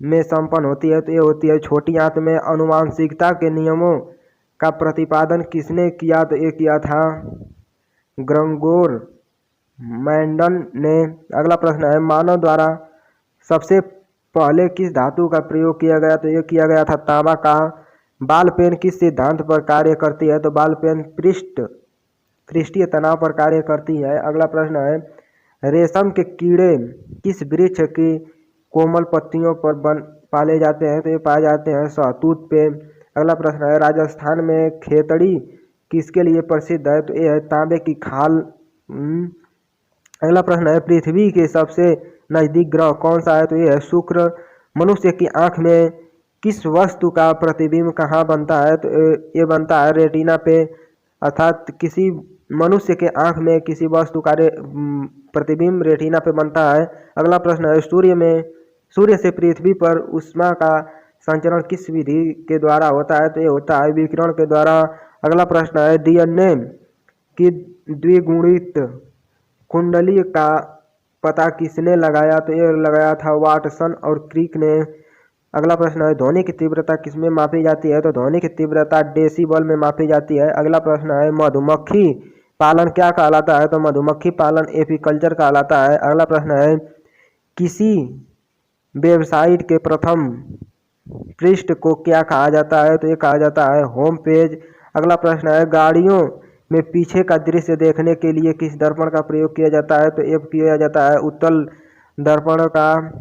में संपन्न होती है? तो ये होती है छोटी आंत में। अनुवांशिकता के नियमों का प्रतिपादन किसने किया? तो ये किया था ग्रेगोर मैंडन ने। अगला प्रश्न है मानव द्वारा सबसे पहले किस धातु का प्रयोग किया गया? तो ये किया गया था तांबा का। बाल पेन किस सिद्धांत पर कार्य करती है? तो बाल पेन पृष्ठीय तनाव पर कार्य करती है। अगला प्रश्न है रेशम के कीड़े किस वृक्ष की कोमल पत्तियों पर पाले जाते हैं? तो ये पाए जाते हैं शहतूत पे। अगला प्रश्न है राजस्थान में खेतड़ी किसके लिए प्रसिद्ध है? तो ये है तांबे की खाल। अगला प्रश्न है पृथ्वी के सबसे नजदीक ग्रह कौन सा है? तो ये है शुक्र। मनुष्य की आंख में किस वस्तु का प्रतिबिंब कहाँ बनता है? तो ये बनता है रेटिना पे, अर्थात किसी मनुष्य के आंख में किसी वस्तु का प्रतिबिंब रेटिना पे बनता है। अगला प्रश्न है सूर्य से पृथ्वी पर ऊष्मा का संचरण किस विधि के द्वारा होता है? तो ये होता है विकिरण के द्वारा। अगला प्रश्न है डीएनए की द्विगुणित कुंडली का पता किसने लगाया? तो ये लगाया था वाटसन और क्रिक ने। अगला प्रश्न है ध्वनि की तीव्रता किसमें मापी जाती है? तो ध्वनि की तीव्रता डेसिबल में मापी जाती है। अगला प्रश्न है मधुमक्खी पालन क्या कहलाता है? तो मधुमक्खी पालन एपीकल्चर कहलाता है। अगला प्रश्न है किसी वेबसाइट के प्रथम पृष्ठ को क्या कहा जाता है? तो ये कहा जाता है होम पेज। अगला प्रश्न है गाड़ियों में पीछे का दृश्य देखने के लिए किस दर्पण का प्रयोग किया जाता है? तो ये किया जाता है उत्तल दर्पण का।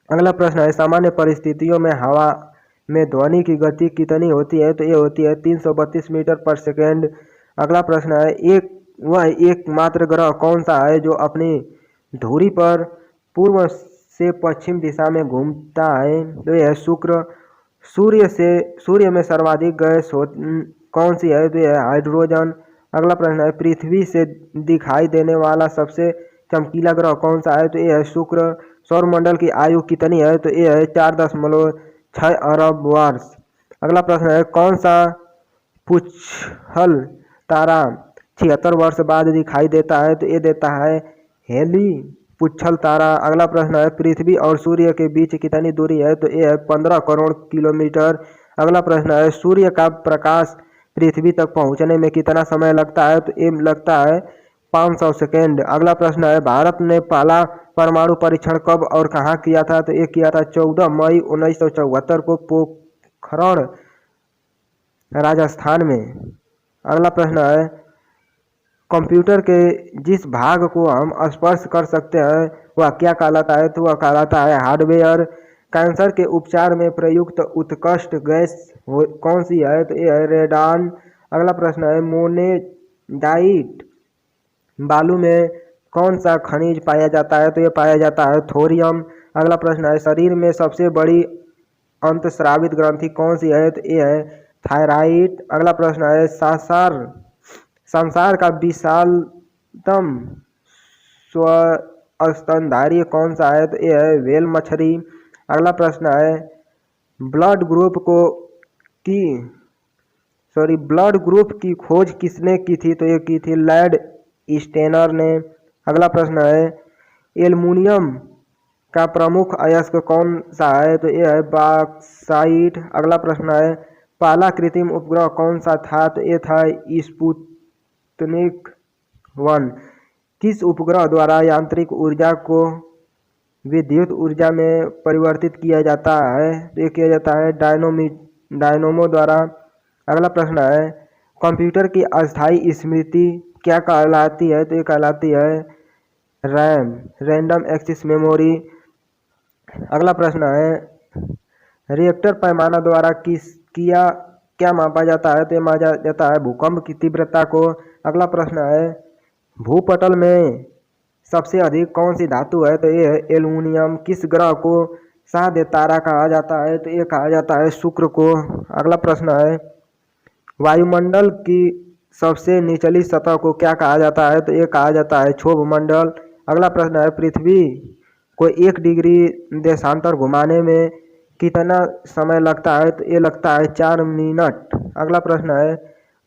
अगला प्रश्न है सामान्य परिस्थितियों में हवा में ध्वनि की गति कितनी होती है? तो ये होती है 332 मीटर पर सेकेंड। अगला प्रश्न है एकमात्र ग्रह कौन सा है जो अपनी धुरी पर पूर्व से पश्चिम दिशा में घूमता है? तो यह शुक्र। सूर्य में सर्वाधिक गैस कौन सी है? तो यह हाइड्रोजन। अगला प्रश्न है पृथ्वी से दिखाई देने वाला सबसे चमकीला ग्रह कौन सा है? तो यह है शुक्र। सौरमंडल की आयु कितनी है? तो यह है 4.6 अरब वर्ष। अगला प्रश्न है कौन सा पुच्छल तारा 76 वर्ष बाद दिखाई देता है? तो ये देता है हेली पुच्छल तारा। अगला प्रश्न है पृथ्वी और सूर्य के बीच कितनी दूरी है? तो ये है 15 करोड़ किलोमीटर। अगला प्रश्न है सूर्य का प्रकाश पृथ्वी तक पहुंचने में कितना समय लगता है? तो ये लगता है 500 सेकेंड। अगला प्रश्न है भारत ने पहला परमाणु परीक्षण कब और कहाँ किया था? तो ये किया था 14 मई 1974 को पोखरण राजस्थान में। अगला प्रश्न है कंप्यूटर के जिस भाग को हम स्पर्श कर सकते हैं वह क्या कहलाता है? तो वह कहलाता है हार्डवेयर। कैंसर के उपचार में प्रयुक्त उत्कृष्ट गैस कौन सी है? तो ये है रेडान। अगला प्रश्न है मोनेडाइट बालू में कौन सा खनिज पाया जाता है? तो ये पाया जाता है थोरियम। अगला प्रश्न है शरीर में सबसे बड़ी अंतस्रावित ग्रंथि कौन सी है? तो ये है थायराइड। अगला प्रश्न है संसार का विशालतम स्वस्तनधारी कौन सा है? तो ये है व्हेल मछली। अगला प्रश्न है ब्लड ग्रुप की खोज किसने की थी? तो ये की थी लैड स्टेनर ने। अगला प्रश्न है एल्युमिनियम का प्रमुख अयस्क कौन सा है? तो ये है बॉक्साइट। अगला प्रश्न है पहला कृत्रिम उपग्रह कौन सा था? तो ये था स्पुतनिक 1। किस उपग्रह द्वारा यांत्रिक ऊर्जा को विद्युत ऊर्जा में परिवर्तित किया जाता है? तो ये किया जाता है डायनोमो द्वारा। अगला प्रश्न है कंप्यूटर की अस्थायी स्मृति क्या कहलाती है? तो ये कहलाती है रैम, रैंडम एक्सेस मेमोरी। अगला प्रश्न है रिएक्टर पैमाना द्वारा क्या मापा जाता है? तो ये मापा जाता है भूकंप की तीव्रता को। अगला प्रश्न है भूपटल में सबसे अधिक कौन सी धातु है? तो ये है एल्युमिनियम। किस ग्रह को शाहद तारा कहा जाता है? तो ये कहा जाता है शुक्र को। अगला प्रश्न है वायुमंडल की सबसे निचली सतह को क्या कहा जाता है? तो ये कहा जाता है क्षोभ मंडल। अगला प्रश्न है पृथ्वी को 1 डिग्री देशांतर घुमाने में कितना समय लगता है? तो ये लगता है 4 मिनट। अगला प्रश्न है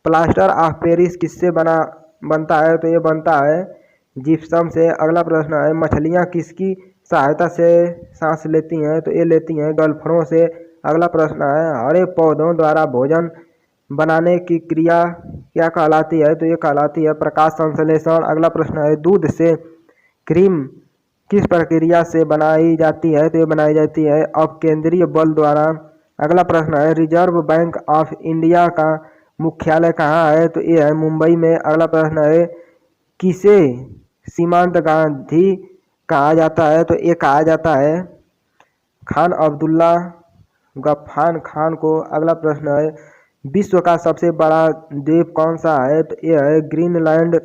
प्लास्टर ऑफ पेरिस किससे बनता है? तो ये बनता है जिप्सम से। अगला प्रश्न है मछलियाँ किसकी सहायता से सांस लेती हैं? तो ये लेती हैं गलफड़ों से। अगला प्रश्न है हरे पौधों द्वारा भोजन बनाने की क्रिया क्या कहलाती है? तो ये कहलाती है प्रकाश संश्लेषण। अगला प्रश्न है दूध से क्रीम किस प्रक्रिया से बनाई जाती है? तो ये बनाई जाती है अपकेंद्रीय बल द्वारा। अगला प्रश्न है रिजर्व बैंक ऑफ इंडिया का मुख्यालय कहाँ है? तो ये है मुंबई में। अगला प्रश्न है किसे सीमांत गांधी कहा जाता है? तो ये कहा जाता है खान अब्दुल्ला गफ्फार खान को। अगला प्रश्न है विश्व का सबसे बड़ा द्वीप कौन सा है? तो ये है ग्रीनलैंड।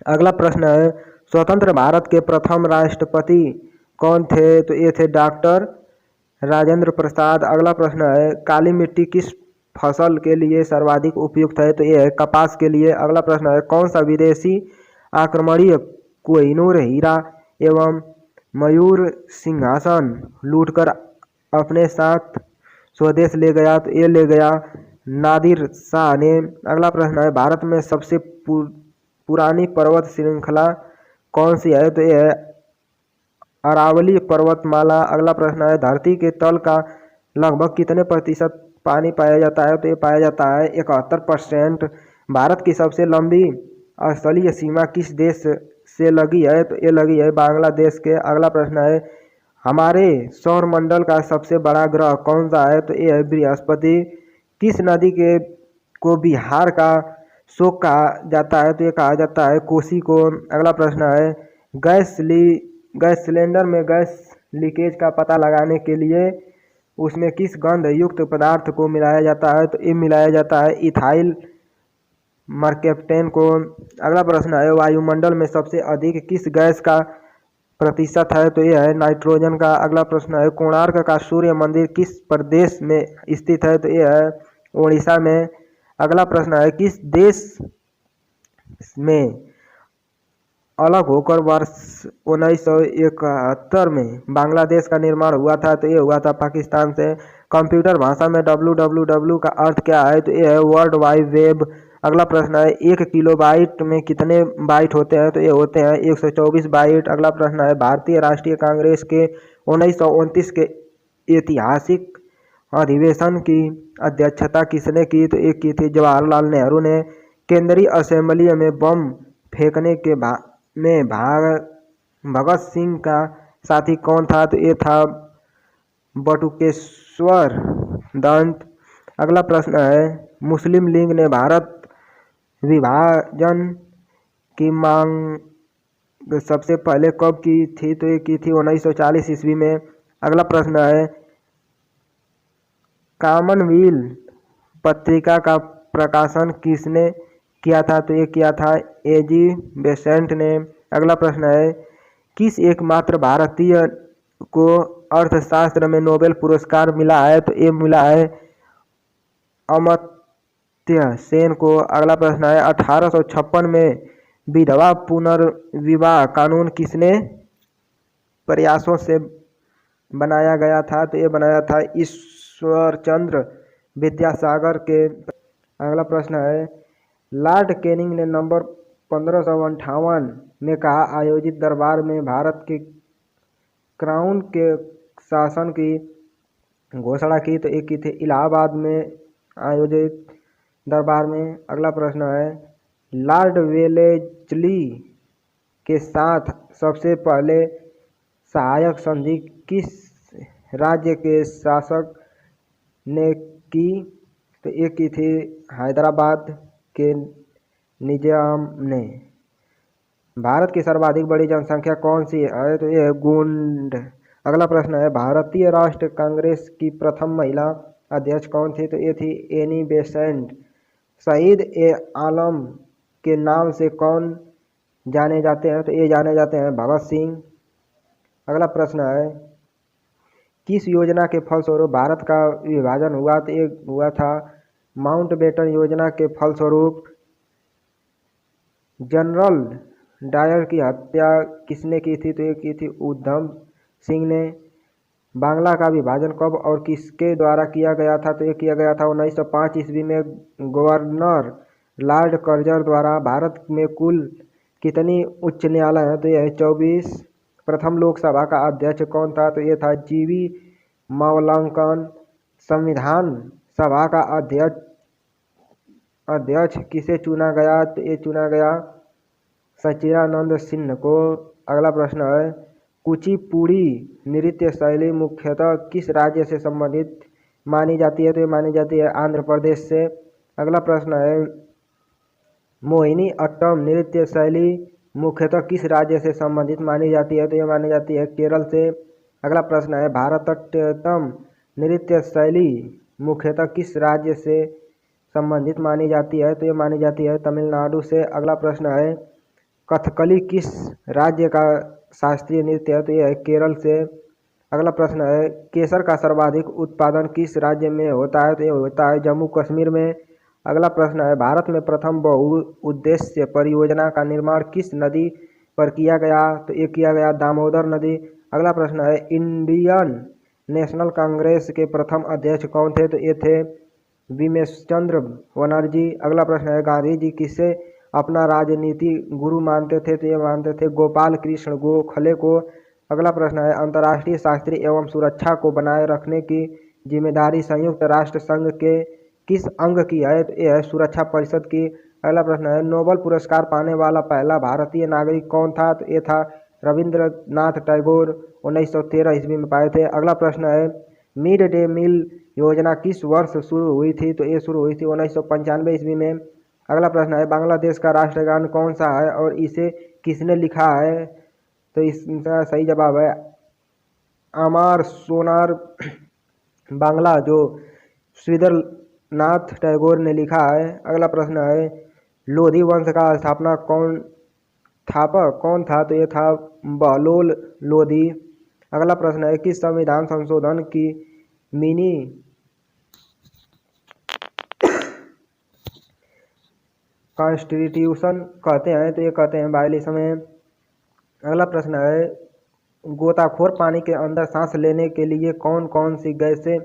अगला प्रश्न है स्वतंत्र भारत के प्रथम राष्ट्रपति कौन थे? तो ये थे डॉक्टर राजेंद्र प्रसाद। अगला प्रश्न है काली मिट्टी किस फसल के लिए सर्वाधिक उपयुक्त है? तो ये है कपास के लिए। अगला प्रश्न है कौन सा विदेशी आक्रमणी कोहिनूर हीरा एवं मयूर सिंहासन लूटकर अपने साथ स्वदेश ले गया? तो ये ले गया नादिर शाह ने। अगला प्रश्न है भारत में सबसे पुरानी पर्वत श्रृंखला कौन सी है? तो ये है अरावली पर्वतमाला। अगला प्रश्न है धरती के तल का लगभग कितने प्रतिशत पानी पाया जाता है? तो ये पाया जाता है 71%। भारत की सबसे लंबी स्थलीय सीमा किस देश से लगी है? तो ये लगी है बांग्लादेश के। अगला प्रश्न है हमारे सौर मंडल का सबसे बड़ा ग्रह कौन सा है? तो ये है बृहस्पति। किस नदी के को बिहार का शोक कहा जाता है? तो ये कहा जाता है कोसी को। अगला प्रश्न है गैस सिलेंडर में गैस लीकेज का पता लगाने के लिए उसमें किस गंध युक्त पदार्थ को मिलाया जाता है? तो ये मिलाया जाता है इथाइल मर्केप्टेन को। अगला प्रश्न है वायुमंडल में सबसे अधिक किस गैस का प्रतिशत है? तो यह है नाइट्रोजन का। अगला प्रश्न है कोणार्क का सूर्य मंदिर किस प्रदेश में स्थित है? तो यह है उड़ीसा में। अगला प्रश्न है किस देश में अलग होकर वर्ष 1971 में बांग्लादेश का निर्माण हुआ था? तो ये हुआ था पाकिस्तान से। कंप्यूटर भाषा में www का अर्थ क्या है? तो ये है वर्ल्ड वाइड वेब। अगला प्रश्न है 1 किलोबाइट में कितने बाइट होते हैं? तो ये होते हैं 124 बाइट। अगला प्रश्न है भारतीय राष्ट्रीय कांग्रेस के 1929 के ऐतिहासिक अधिवेशन की अध्यक्षता किसने की? तो एक की थी जवाहरलाल नेहरू ने। केंद्रीय असेंबली में बम फेंकने के में भगत सिंह का साथी कौन था? तो ये था बटुकेश्वर दत्त। अगला प्रश्न है मुस्लिम लीग ने भारत विभाजन की मांग सबसे पहले कब की थी? तो ये की थी 1940 ईस्वी में। अगला प्रश्न है कॉमनवेल्थ पत्रिका का प्रकाशन किसने किया था? तो ये किया था एजी बेसेंट ने। अगला प्रश्न है किस एकमात्र भारतीय को अर्थशास्त्र में नोबेल पुरस्कार मिला है? तो ये मिला है अमर्त्य सेन को। अगला प्रश्न है 1856 में विधवा पुनर्विवाह कानून किसने प्रयासों से बनाया गया था? तो ये बनाया था ईश्वरचंद्र विद्यासागर के। अगला प्रश्न है लॉर्ड कैनिंग ने नंबर 1558 में कहा आयोजित दरबार में भारत के क्राउन के शासन की घोषणा की? तो एक की थी इलाहाबाद में आयोजित दरबार में। अगला प्रश्न है लॉर्ड वेलेस्ली के साथ सबसे पहले सहायक संधि किस राज्य के शासक ने की? तो एक की थी हैदराबाद के निजाम ने। भारत की सर्वाधिक बड़ी जनसंख्या कौन सी है? तो ये है गोंड। अगला प्रश्न है भारतीय राष्ट्रीय कांग्रेस की प्रथम महिला अध्यक्ष कौन थी? तो ये थी एनी बेसेंट। शहीद ए आलम के नाम से कौन जाने जाते हैं? तो ये जाने जाते हैं भगत सिंह। अगला प्रश्न है किस योजना के फलस्वरूप भारत का विभाजन हुआ? तो एक हुआ था माउंटबेटन योजना के फलस्वरूप। जनरल डायर की हत्या किसने की थी? तो ये की थी उधम सिंह ने। बांग्ला का विभाजन कब और किसके द्वारा किया गया था? तो ये किया गया था 1905 ईस्वी में गवर्नर लॉर्ड कर्जन द्वारा। भारत में कुल कितनी उच्च न्यायालय हैं? तो यह 24। प्रथम लोकसभा का अध्यक्ष कौन था? तो ये था जीवी मावलंकन। संविधान सभा का अध्यक्ष किसे चुना गया? तो ये चुना गया सच्चिदानंद सिन्हा को। अगला प्रश्न है कुचिपुड़ी नृत्य शैली मुख्यतः किस राज्य से संबंधित मानी जाती है? तो ये मानी जाती है आंध्र प्रदेश से। अगला प्रश्न है मोहिनी अट्टम नृत्य शैली मुख्यतः किस राज्य से संबंधित मानी जाती है? तो ये मानी जाती है केरल से। अगला प्रश्न है भारतनाट्यम नृत्य शैली मुख्यतः किस राज्य से संबंधित मानी जाती है? तो ये मानी जाती है तमिलनाडु से। अगला प्रश्न है कथकली किस राज्य का शास्त्रीय नृत्य है? तो यह है केरल से। अगला प्रश्न है केसर का सर्वाधिक उत्पादन किस राज्य में होता है? तो ये होता है जम्मू कश्मीर में। अगला प्रश्न है भारत में प्रथम बहुउद्देश्य परियोजना का निर्माण किस नदी पर किया गया? तो ये किया गया दामोदर नदी। अगला प्रश्न है इंडियन नेशनल कांग्रेस के प्रथम अध्यक्ष कौन थे? तो ये थे बिमलेश्वर बनर्जी। अगला प्रश्न है गांधी जी किसे अपना राजनीति गुरु मानते थे? तो ये मानते थे गोपाल कृष्ण गोखले को। अगला प्रश्न है अंतर्राष्ट्रीय शांति एवं सुरक्षा को बनाए रखने की जिम्मेदारी संयुक्त राष्ट्र संघ के किस अंग की है? तो यह है सुरक्षा परिषद की। अगला प्रश्न है नोबेल पुरस्कार पाने वाला पहला भारतीय नागरिक कौन था? तो ये था रविंद्रनाथ टैगोर, 1913 ईस्वी में पाए थे। अगला प्रश्न है मिड डे मील योजना किस वर्ष शुरू हुई थी? तो ये शुरू हुई थी 1995 ईस्वी में। अगला प्रश्न है बांग्लादेश का राष्ट्रगान कौन सा है और इसे किसने लिखा है? तो इसका सही जवाब है अमार सोनार बांग्ला, जो रविंद्रनाथ टैगोर ने लिखा है। अगला प्रश्न है लोधी वंश का स्थापना कौन था? तो ये था बहलोल लोधी। अगला प्रश्न है किस संविधान संशोधन की मिनी कॉन्स्टिट्यूशन कहते हैं? तो ये कहते हैं 42 में। अगला प्रश्न है गोताखोर पानी के अंदर सांस लेने के लिए कौन कौन सी गैसें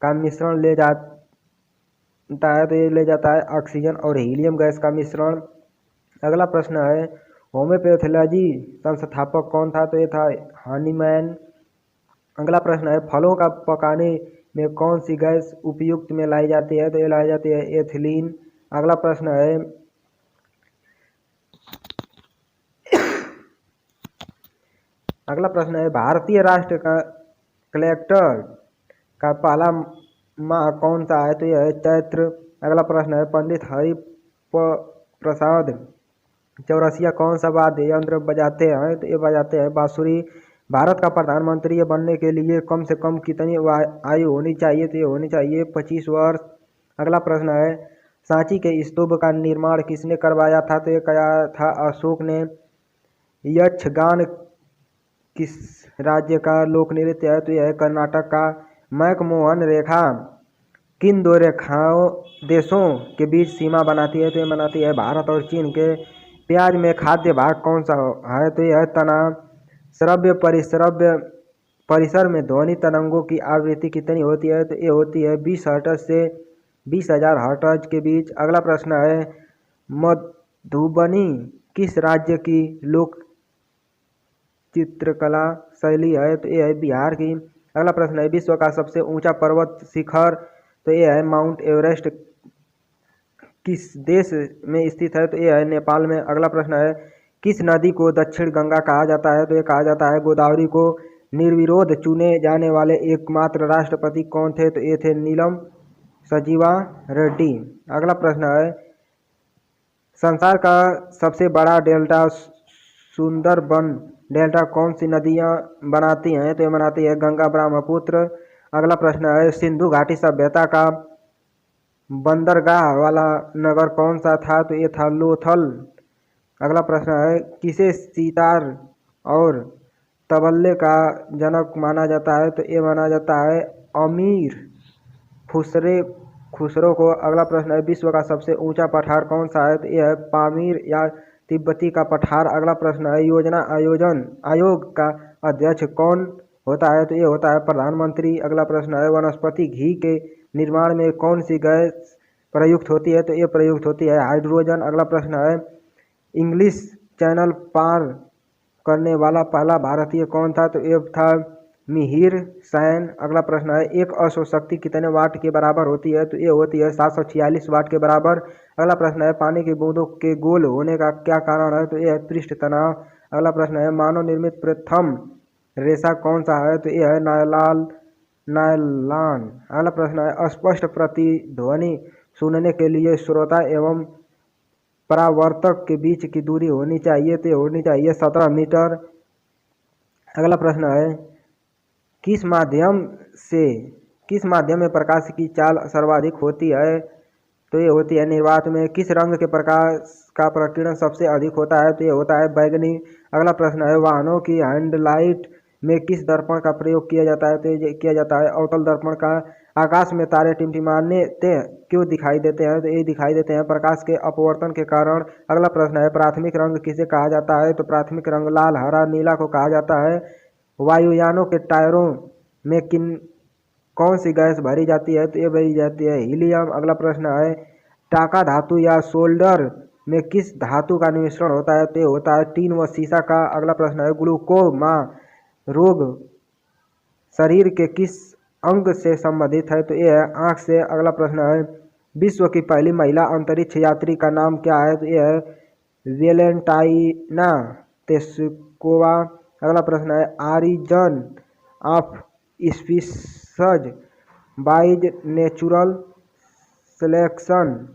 का मिश्रण ले जाता है? तो ये ले जाता है ऑक्सीजन और हीलियम गैस का मिश्रण। अगला प्रश्न है होम्योपैथोलॉजी संस्थापक कौन था? तो ये था हनीमैन। अगला प्रश्न है फलों का पकाने में कौन सी गैस उपयुक्त में लाई जाती है? तो ये लाई जाती है एथिलीन। अगला प्रश्न है भारतीय राष्ट्र का कैलेंडर का पहला माह कौन सा है? तो यह है चैत्र। अगला प्रश्न है पंडित हरि प्रसाद चौरसिया कौन सा वाद्य यंत्र बजाते हैं? तो ये बजाते हैं बांसुरी। भारत का प्रधानमंत्री बनने के लिए कम से कम कितनी आयु होनी चाहिए? तो ये होनी चाहिए 25 वर्ष। अगला प्रश्न है सांची के स्तूप का निर्माण किसने करवाया था? तो ये कराया था अशोक ने। यक्षगान किस राज्य का लोक नृत्य है? तो यह है कर्नाटक का। मैकमोहन रेखा किन दो रेखाओं देशों के बीच सीमा बनाती है? तो ये बनाती है भारत और चीन के। प्याज में खाद्य भाग कौन सा है? तो यह है तना। श्रव्य परिसर में ध्वनि तरंगों की आवृत्ति कितनी होती है? तो ये होती है 20 हर्ट्ज से 20,000 हर्ट्ज के बीच। अगला प्रश्न है मधुबनी किस राज्य की लोक चित्रकला शैली है? तो ये है बिहार की। अगला प्रश्न है विश्व का सबसे ऊंचा पर्वत शिखर? तो ये है माउंट एवरेस्ट किस देश में स्थित है? तो ये है नेपाल में। अगला प्रश्न है किस नदी को दक्षिण गंगा कहा जाता है? तो ये कहा जाता है गोदावरी को। निर्विरोध चुने जाने वाले एकमात्र राष्ट्रपति कौन थे? तो ये थे नीलम संजीवा रेड्डी। अगला प्रश्न है संसार का सबसे बड़ा डेल्टा सुंदरबन डेल्टा कौन सी नदियां बनाती हैं? तो ये बनाती है गंगा ब्रह्मपुत्र। अगला प्रश्न है सिंधु घाटी सभ्यता का बंदरगाह वाला नगर कौन सा था? तो ये था लोथल। अगला प्रश्न है किसे सितार और तबले का जनक माना जाता है? तो ये माना जाता है अमीर खुसरो को। अगला प्रश्न है विश्व का सबसे ऊंचा पठार कौन सा है? तो यह है पामीर या तिब्बती का पठार। अगला प्रश्न है योजना आयोग का अध्यक्ष कौन होता है? तो ये होता है प्रधानमंत्री। अगला प्रश्न है वनस्पति घी के निर्माण में कौन सी गैस प्रयुक्त होती है? तो ये प्रयुक्त होती है हाइड्रोजन। अगला प्रश्न है इंग्लिश चैनल पार करने वाला पहला भारतीय कौन था? तो ये था मिहिर सैन। अगला प्रश्न है एक अश्व शक्ति कितने वाट के बराबर होती है? तो ये होती है 746 वाट के बराबर। अगला प्रश्न है पानी की बूंदों के गोल होने का क्या कारण है? तो ये है पृष्ठ तनाव। अगला प्रश्न है मानव निर्मित प्रथम रेशा कौन सा है? तो ये है नायलॉन। अगला प्रश्न है अस्पष्ट प्रतिध्वनि सुनने के लिए श्रोता एवं परावर्तक के बीच की दूरी होनी चाहिए? तो होनी चाहिए 17 मीटर। अगला प्रश्न है किस माध्यम से किस माध्यम में प्रकाश की चाल सर्वाधिक होती है? तो ये होती है निर्वात में। किस रंग के प्रकाश का प्रकीर्णन सबसे अधिक होता है? तो ये होता है बैगनी। अगला प्रश्न है वाहनों की हैंडलाइट में किस दर्पण का प्रयोग किया जाता है? तो ये किया जाता है अवतल दर्पण का। आकाश में तारे टिमटिमाने क्यों दिखाई देते हैं? तो ये दिखाई देते हैं प्रकाश के अपवर्तन के कारण। अगला प्रश्न है प्राथमिक रंग किसे कहा जाता है? तो प्राथमिक रंग लाल, हरा, नीला को कहा जाता है। वायुयानों के टायरों में कौन सी गैस भरी जाती है? तो ये भरी जाती है हीलियम। अगला प्रश्न है टाका धातु या सोल्डर में किस धातु का मिश्रण होता है? तो ये होता है टीन व सीसा का। अगला प्रश्न है ग्लूकोमा रोग शरीर के किस अंग से संबंधित है? तो ये है आँख से। अगला प्रश्न है विश्व की पहली महिला अंतरिक्ष यात्री का नाम क्या है? तो ये है वेलेंटाइना तेस्कोवा। अगला प्रश्न है origin of species by natural selection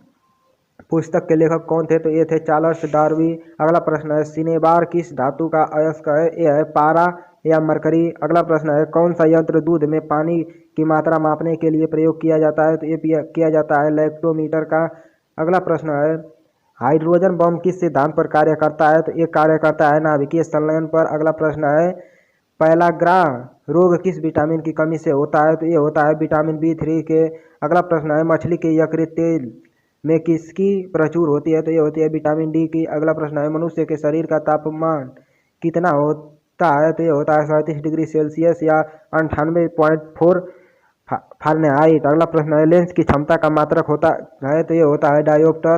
पुस्तक के लेखक कौन थे? तो ये थे चार्ल्स डार्विन। अगला प्रश्न है सिनेबार किस धातु का अयस्क है? ये है पारा या मरकरी। अगला प्रश्न है कौन सा यंत्र दूध में पानी की मात्रा मापने के लिए प्रयोग किया जाता है? तो ये किया जाता है लैक्टोमीटर का। अगला प्रश्न है हाइड्रोजन बम किस सिद्धांत पर कार्य करता है? तो ये कार्य करता है नाभिकीय संलयन पर। अगला प्रश्न है पैलाग्रा रोग किस विटामिन की कमी से होता है? तो ये होता है विटामिन B3 के। अगला प्रश्न है मछली के यकृत तेल में किसकी प्रचुर होती है? तो ये होती है विटामिन D की। अगला प्रश्न है मनुष्य के शरीर का तापमान कितना होता है? तो ये होता है 37 डिग्री सेल्सियस या 98.4 फारेनहाइट। अगला प्रश्न है लेंस की क्षमता का मात्रक होता है? तो ये होता है डायोप्टर।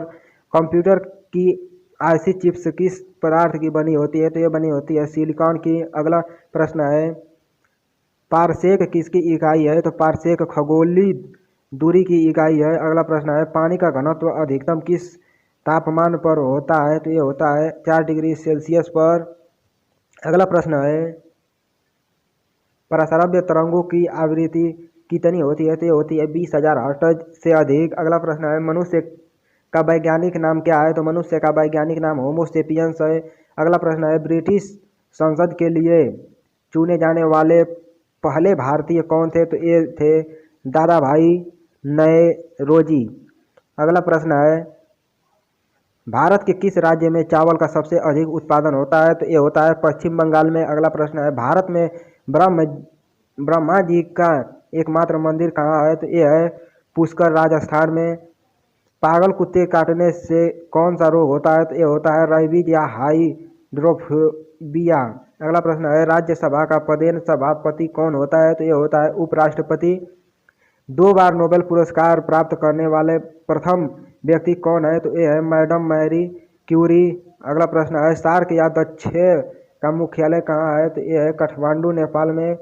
कंप्यूटर की आईसी चिप्स किस पदार्थ की बनी होती है? तो ये बनी होती है सिलिकॉन की। अगला प्रश्न है पारसेक किसकी इकाई है? तो पारसेक खगोलीय दूरी की इकाई है। अगला प्रश्न है पानी का घनत्व अधिकतम किस तापमान पर होता है? तो ये होता है 4 डिग्री सेल्सियस पर। अगला प्रश्न है प्रसरव्य तरंगों की आवृत्ति कितनी होती है? तो ये होती है 20,000 हर्ट्ज से अधिक। अगला प्रश्न है मनुष्य का वैज्ञानिक नाम क्या है? तो मनुष्य का वैज्ञानिक नाम होमो सेपियंस है। अगला प्रश्न है ब्रिटिश संसद के लिए चुने जाने वाले पहले भारतीय कौन थे? तो ये थे दादा भाई नौरोजी। अगला प्रश्न है भारत के किस राज्य में चावल का सबसे अधिक उत्पादन होता है? तो ये होता है पश्चिम बंगाल में। अगला प्रश्न है भारत में ब्रह्मा जी का एकमात्र मंदिर कहाँ है? तो ये है पुष्कर राजस्थान में। पागल कुत्ते काटने से कौन सा रोग होता है? तो ये होता है रेबीज या हाइड्रोफोबिया। अगला प्रश्न है राज्यसभा का पदेन सभापति कौन होता है? तो ये होता है उपराष्ट्रपति। 2 बार नोबेल पुरस्कार प्राप्त करने वाले प्रथम व्यक्ति कौन है? तो ये है मैडम मैरी क्यूरी। अगला प्रश्न है सार्क या दक्षिण का मुख्यालय कहाँ है? तो ये है काठमांडू नेपाल में।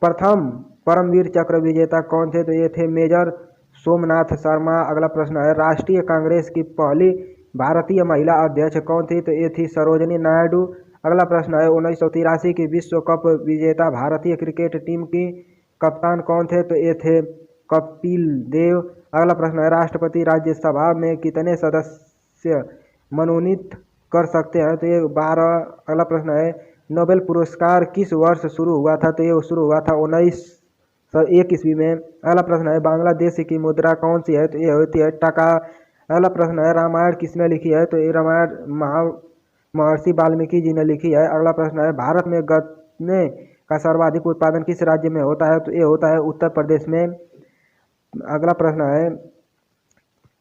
प्रथम परमवीर चक्र विजेता कौन थे? तो ये थे मेजर सोमनाथ शर्मा। अगला प्रश्न है राष्ट्रीय कांग्रेस की पहली भारतीय महिला अध्यक्ष कौन थी? तो ये थी सरोजनी नायडू। अगला प्रश्न है 1983 की विश्व कप विजेता भारतीय क्रिकेट टीम की कप्तान कौन थे? तो ये थे कपिल देव। अगला प्रश्न है राष्ट्रपति राज्यसभा में कितने सदस्य मनोनीत कर सकते हैं? तो ये 12। अगला प्रश्न है नोबेल पुरस्कार किस वर्ष शुरू हुआ था? तो ये शुरू हुआ था 1901 ईस्वी में। अगला प्रश्न है बांग्लादेश की मुद्रा कौन सी है? तो ये होती है टका। अगला प्रश्न है रामायण किसने लिखी है? तो ये रामायण महर्षि वाल्मीकि जी ने लिखी है। अगला प्रश्न है भारत में गन्ने का सर्वाधिक उत्पादन किस राज्य में होता है? तो ये होता है उत्तर प्रदेश में। अगला प्रश्न है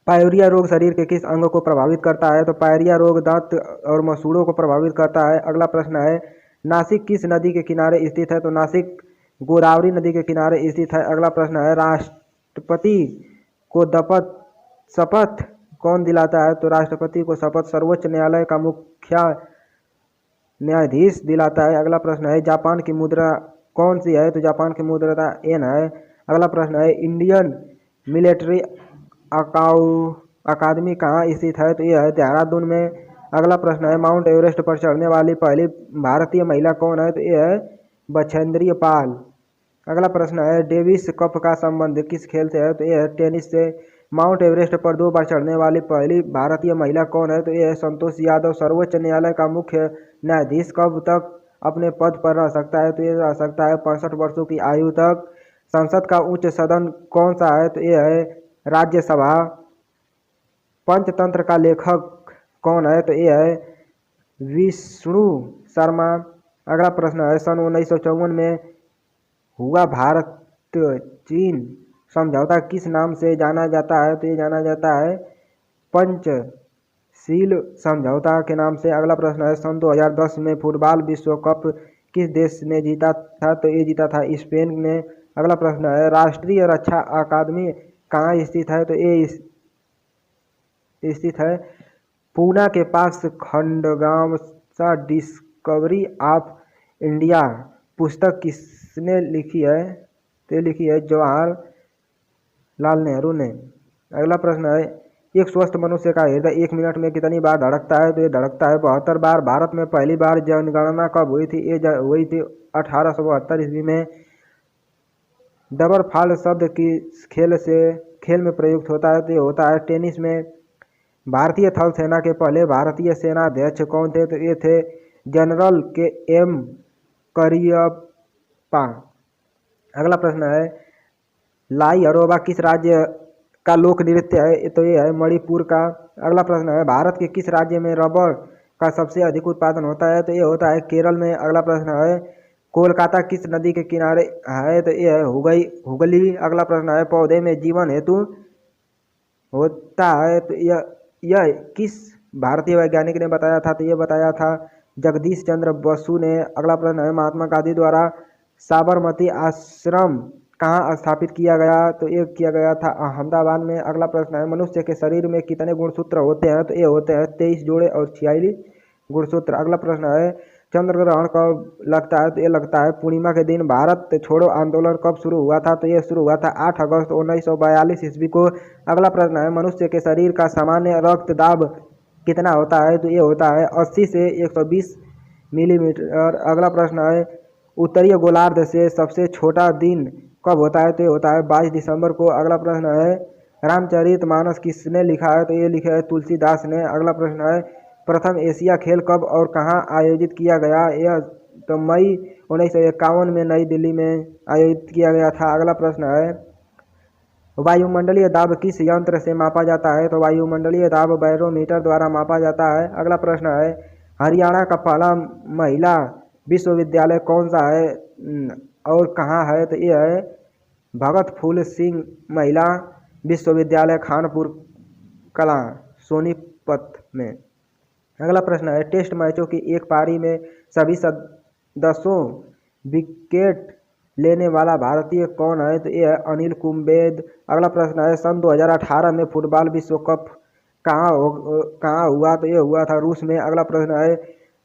पायरिया रोग शरीर के किस अंग को प्रभावित करता है? तो पायरिया रोग दांत और मसूड़ों को प्रभावित करता है। अगला प्रश्न है नासिक किस नदी के किनारे स्थित है? तो नासिक गोदावरी नदी के किनारे स्थित है। अगला प्रश्न है राष्ट्रपति को शपथ कौन दिलाता है? तो राष्ट्रपति को शपथ सर्वोच्च न्यायालय का मुख्य न्यायाधीश दिलाता है। अगला प्रश्न है जापान की मुद्रा कौन सी है? तो जापान की मुद्रा येन है। अगला प्रश्न है इंडियन मिलिट्री अकादमी कहाँ स्थित है? तो यह है देहरादून में। अगला प्रश्न है माउंट एवरेस्ट पर चढ़ने वाली पहली भारतीय महिला कौन है? तो यह है बछेंद्री पाल। अगला प्रश्न है डेविस कप का संबंध किस खेल से है? तो यह है टेनिस से। माउंट एवरेस्ट पर 2 बार चढ़ने वाली पहली भारतीय महिला कौन है? तो यह है संतोष यादव। सर्वोच्च न्यायालय का मुख्य न्यायाधीश कब तक अपने पद पर रह सकता है? तो ये रह सकता है 65 वर्षों की आयु तक। संसद का उच्च सदन कौन सा है? तो ये है राज्यसभा। पंचतंत्र का लेखक कौन है? तो ये है विष्णु शर्मा। अगला प्रश्न है सन 1954 में हुआ भारत चीन समझौता किस नाम से जाना जाता है? तो ये जाना जाता है पंचशील समझौता के नाम से। अगला प्रश्न है सन 2010 में फुटबॉल विश्व कप किस देश ने जीता था? तो ये जीता था स्पेन ने। अगला प्रश्न है राष्ट्रीय रक्षा अकादमी कहाँ स्थित है? तो ये स्थित है पूना के पास खंडगांव सा। डिस्कवरी ऑफ इंडिया पुस्तक किसने लिखी है? तो लिखी है जवाहरलाल नेहरू ने। अगला प्रश्न है एक स्वस्थ मनुष्य का हृदय 1 मिनट में कितनी बार धड़कता है? तो ये धड़कता है 72 बार। भारत में पहली बार जनगणना कब हुई थी? ये हुई थी 1872 ईस्वी में। डबल फॉल शब्द किस खेल में प्रयुक्त होता है? तो ये होता है टेनिस में। भारतीय थल सेना के पहले भारतीय सेना अध्यक्ष कौन थे? तो ये थे जनरल के एम करियप्पा। अगला प्रश्न है लाई अरोबा किस राज्य का लोक नृत्य है? तो ये है मणिपुर का। अगला प्रश्न है भारत के किस राज्य में रबर का सबसे अधिक उत्पादन होता है? तो ये होता है केरल में। अगला प्रश्न है कोलकाता किस नदी के किनारे है? तो ये है हुगली। अगला प्रश्न है पौधे में जीवन हेतु होता है? तो यह किस भारतीय वैज्ञानिक ने बताया था? तो ये बताया था जगदीश चंद्र बसु ने। अगला प्रश्न है महात्मा गांधी द्वारा साबरमती आश्रम कहाँ स्थापित किया गया? तो ये किया गया था अहमदाबाद में। अगला प्रश्न है मनुष्य के शरीर में कितने गुणसूत्र होते हैं? तो ये होते हैं 23 जोड़े और 46 गुणसूत्र। अगला प्रश्न है चंद्र ग्रहण कब लगता है? तो ये लगता है पूर्णिमा के दिन। भारत छोड़ो आंदोलन कब शुरू हुआ था? तो ये शुरू हुआ था 8 अगस्त 1942 ईस्वी को। अगला प्रश्न है मनुष्य के शरीर का सामान्य रक्तदाब कितना होता है? तो ये होता है 80 से 120 मिलीमीटर। अगला प्रश्न है उत्तरीय गोलार्ध से सबसे छोटा दिन कब होता है? तो ये होता है 22 दिसंबर को। अगला प्रश्न है रामचरितमानस किसने लिखा है? तो ये लिखा है तुलसीदास ने। अगला प्रश्न है प्रथम एशिया खेल कब और कहाँ आयोजित किया गया? यह तो मई 1951 में नई दिल्ली में आयोजित किया गया था। अगला प्रश्न है वायुमंडलीय दाब किस यंत्र से मापा जाता है? तो वायुमंडलीय दाब बैरोमीटर द्वारा मापा जाता है। अगला प्रश्न है हरियाणा का पहला महिला विश्वविद्यालय कौन सा है और कहाँ है? तो ये है भगत फूल सिंह महिला विश्वविद्यालय खानपुर कला सोनीपत में। अगला प्रश्न है टेस्ट मैचों की एक पारी में सभी 10 विकेट लेने वाला भारतीय कौन है? तो ये है अनिल कुंबले। अगला प्रश्न है सन 2018 में फुटबॉल विश्व कप कहाँ हुआ? तो ये हुआ था रूस में। अगला प्रश्न है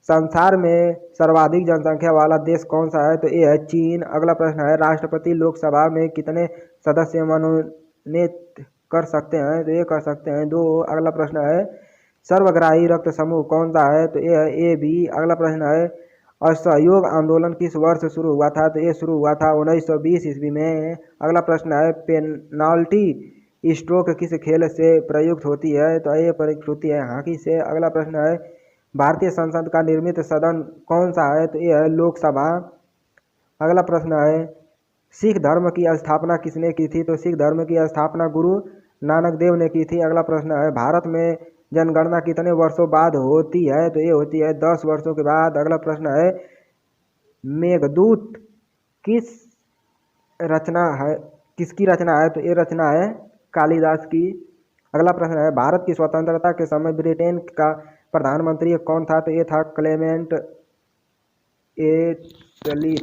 संसार में सर्वाधिक जनसंख्या वाला देश कौन सा है? तो ये है चीन। अगला प्रश्न है राष्ट्रपति लोकसभा में कितने सदस्य मनोनीत कर सकते हैं? तो ये कर सकते हैं 2। अगला प्रश्न है सर्वग्राही रक्त समूह कौन सा है? तो ये है ए बी। अगला प्रश्न है असहयोग आंदोलन किस वर्ष शुरू हुआ था? तो ये शुरू हुआ था 1920 ईस्वी में। अगला प्रश्न है पेनाल्टी स्ट्रोक किस खेल से प्रयुक्त होती है? तो ये प्रयुक्त होती है हॉकी से। अगला प्रश्न है भारतीय संसद का निर्मित सदन कौन सा है? तो ये है लोकसभा। अगला प्रश्न है सिख धर्म की स्थापना किसने की थी? तो सिख धर्म की स्थापना गुरु नानक देव ने की थी। अगला प्रश्न है भारत में जनगणना कितने वर्षों बाद होती है? तो ये होती है 10 वर्षों के बाद। अगला प्रश्न है मेघदूत किस रचना है किसकी रचना है? तो ये रचना है कालिदास की। अगला प्रश्न है भारत की स्वतंत्रता के समय ब्रिटेन का प्रधानमंत्री कौन था? तो ये था क्लेमेंट एटली।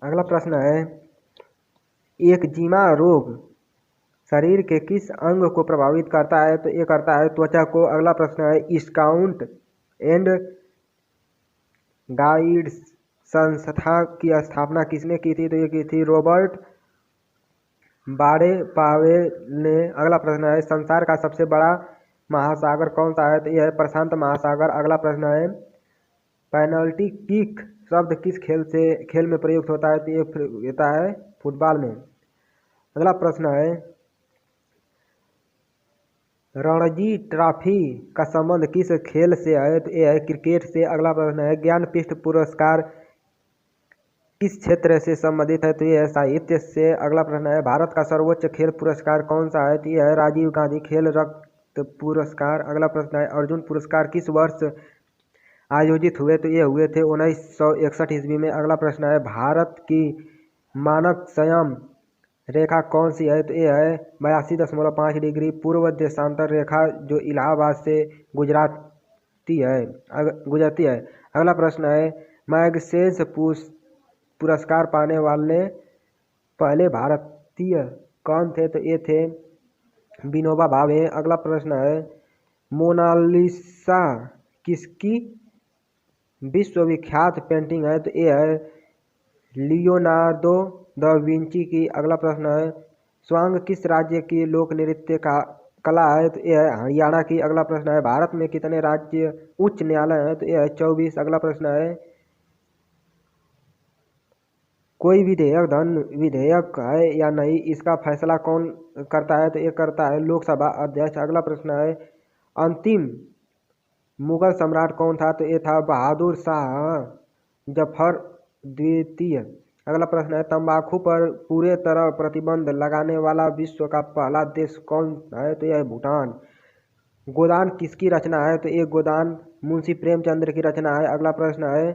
अगला प्रश्न है एक्जिमा रोग शरीर के किस अंग को प्रभावित करता है? तो ये करता है त्वचा को। अगला प्रश्न है स्काउट एंड गाइड्स संस्था की स्थापना किसने की थी? तो ये की थी रॉबर्ट बाड़े पावेल ने। अगला प्रश्न है संसार का सबसे बड़ा महासागर कौन सा है? तो यह है प्रशांत महासागर। अगला प्रश्न है पेनल्टी किक शब्द किस खेल में प्रयुक्त होता है? तो ये होता है फुटबॉल में। अगला प्रश्न है रणजी ट्रॉफी का संबंध किस खेल से है? तो ये है क्रिकेट से। अगला प्रश्न है ज्ञानपीठ पुरस्कार किस क्षेत्र से संबंधित है? तो ये है साहित्य से। अगला प्रश्न है भारत का सर्वोच्च खेल पुरस्कार कौन सा है? तो ये है राजीव गांधी खेल रत्न पुरस्कार। अगला प्रश्न है अर्जुन पुरस्कार किस वर्ष आयोजित हुए? तो ये हुए थे 1961 ईस्वी में। अगला प्रश्न है भारत की मानक संयम रेखा कौन सी है? तो ये है 82.5 डिग्री पूर्व देशांतर रेखा, जो इलाहाबाद से गुजरती है। अगला प्रश्न है मैगसेसे पुरस्कार पाने वाले पहले भारतीय कौन थे? तो ये थे विनोबा भावे। अगला प्रश्न है मोनालिसा किसकी विश्वविख्यात पेंटिंग है? तो ये है लियोनार्दो दा विंची की। अगला प्रश्न है स्वांग किस राज्य की लोक नृत्य का कला है? तो ये है हरियाणा की। अगला प्रश्न है भारत में कितने राज्य उच्च न्यायालय है? तो ये है 24। अगला प्रश्न है कोई विधेयक धन विधेयक है या नहीं, इसका फैसला कौन करता है? तो ये करता है लोकसभा अध्यक्ष। अगला प्रश्न है अंतिम मुगल सम्राट कौन था? तो ये था बहादुर शाह जफर द्वितीय। अगला प्रश्न है तंबाकू पर पूरे तरह प्रतिबंध लगाने वाला विश्व का पहला देश कौन है? तो यह है भूटान। गोदान किसकी रचना है? तो ये गोदान मुंशी प्रेमचंद्र की रचना है। अगला प्रश्न है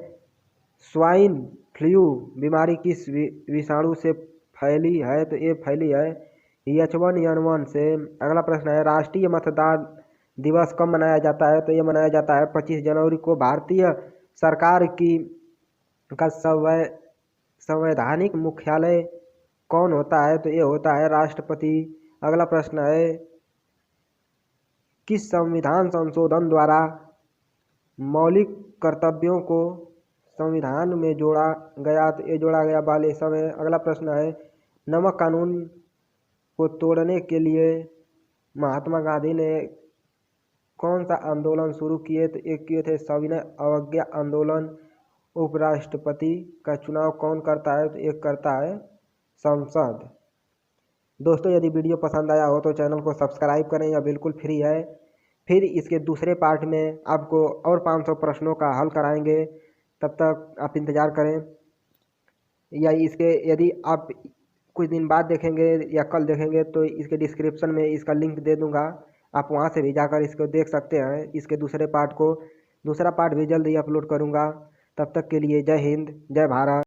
स्वाइन फ्लू बीमारी किस विषाणु से फैली है? तो ये फैली है H1N1 से। अगला प्रश्न है राष्ट्रीय मतदान दिवस कब मनाया जाता है? तो ये मनाया जाता है 25 जनवरी को। भारतीय सरकार की का संवैधानिक मुख्यालय कौन होता है? तो ये होता है राष्ट्रपति। अगला प्रश्न है किस संविधान संशोधन द्वारा मौलिक कर्तव्यों को संविधान में जोड़ा गया? तो ये जोड़ा गया बाले समय। अगला प्रश्न है नमक कानून को तोड़ने के लिए महात्मा गांधी ने कौन सा आंदोलन शुरू किए? तो ये किए थे सविनय अवज्ञा आंदोलन। उपराष्ट्रपति का चुनाव कौन करता है? तो ये करता है संसद। दोस्तों यदि वीडियो पसंद आया हो तो चैनल को सब्सक्राइब करें, यह बिल्कुल फ्री है। फिर इसके दूसरे पार्ट में आपको और 500 प्रश्नों का हल कराएंगे, तब तक आप इंतज़ार करें। या इसके यदि आप कुछ दिन बाद देखेंगे या कल देखेंगे तो इसके डिस्क्रिप्शन में इसका लिंक दे दूंगा, आप वहां से भी जाकर इसको देख सकते हैं। इसके दूसरे पार्ट को, दूसरा पार्ट भी जल्द ही अपलोड करूंगा। तब तक के लिए जय हिंद, जय भारत।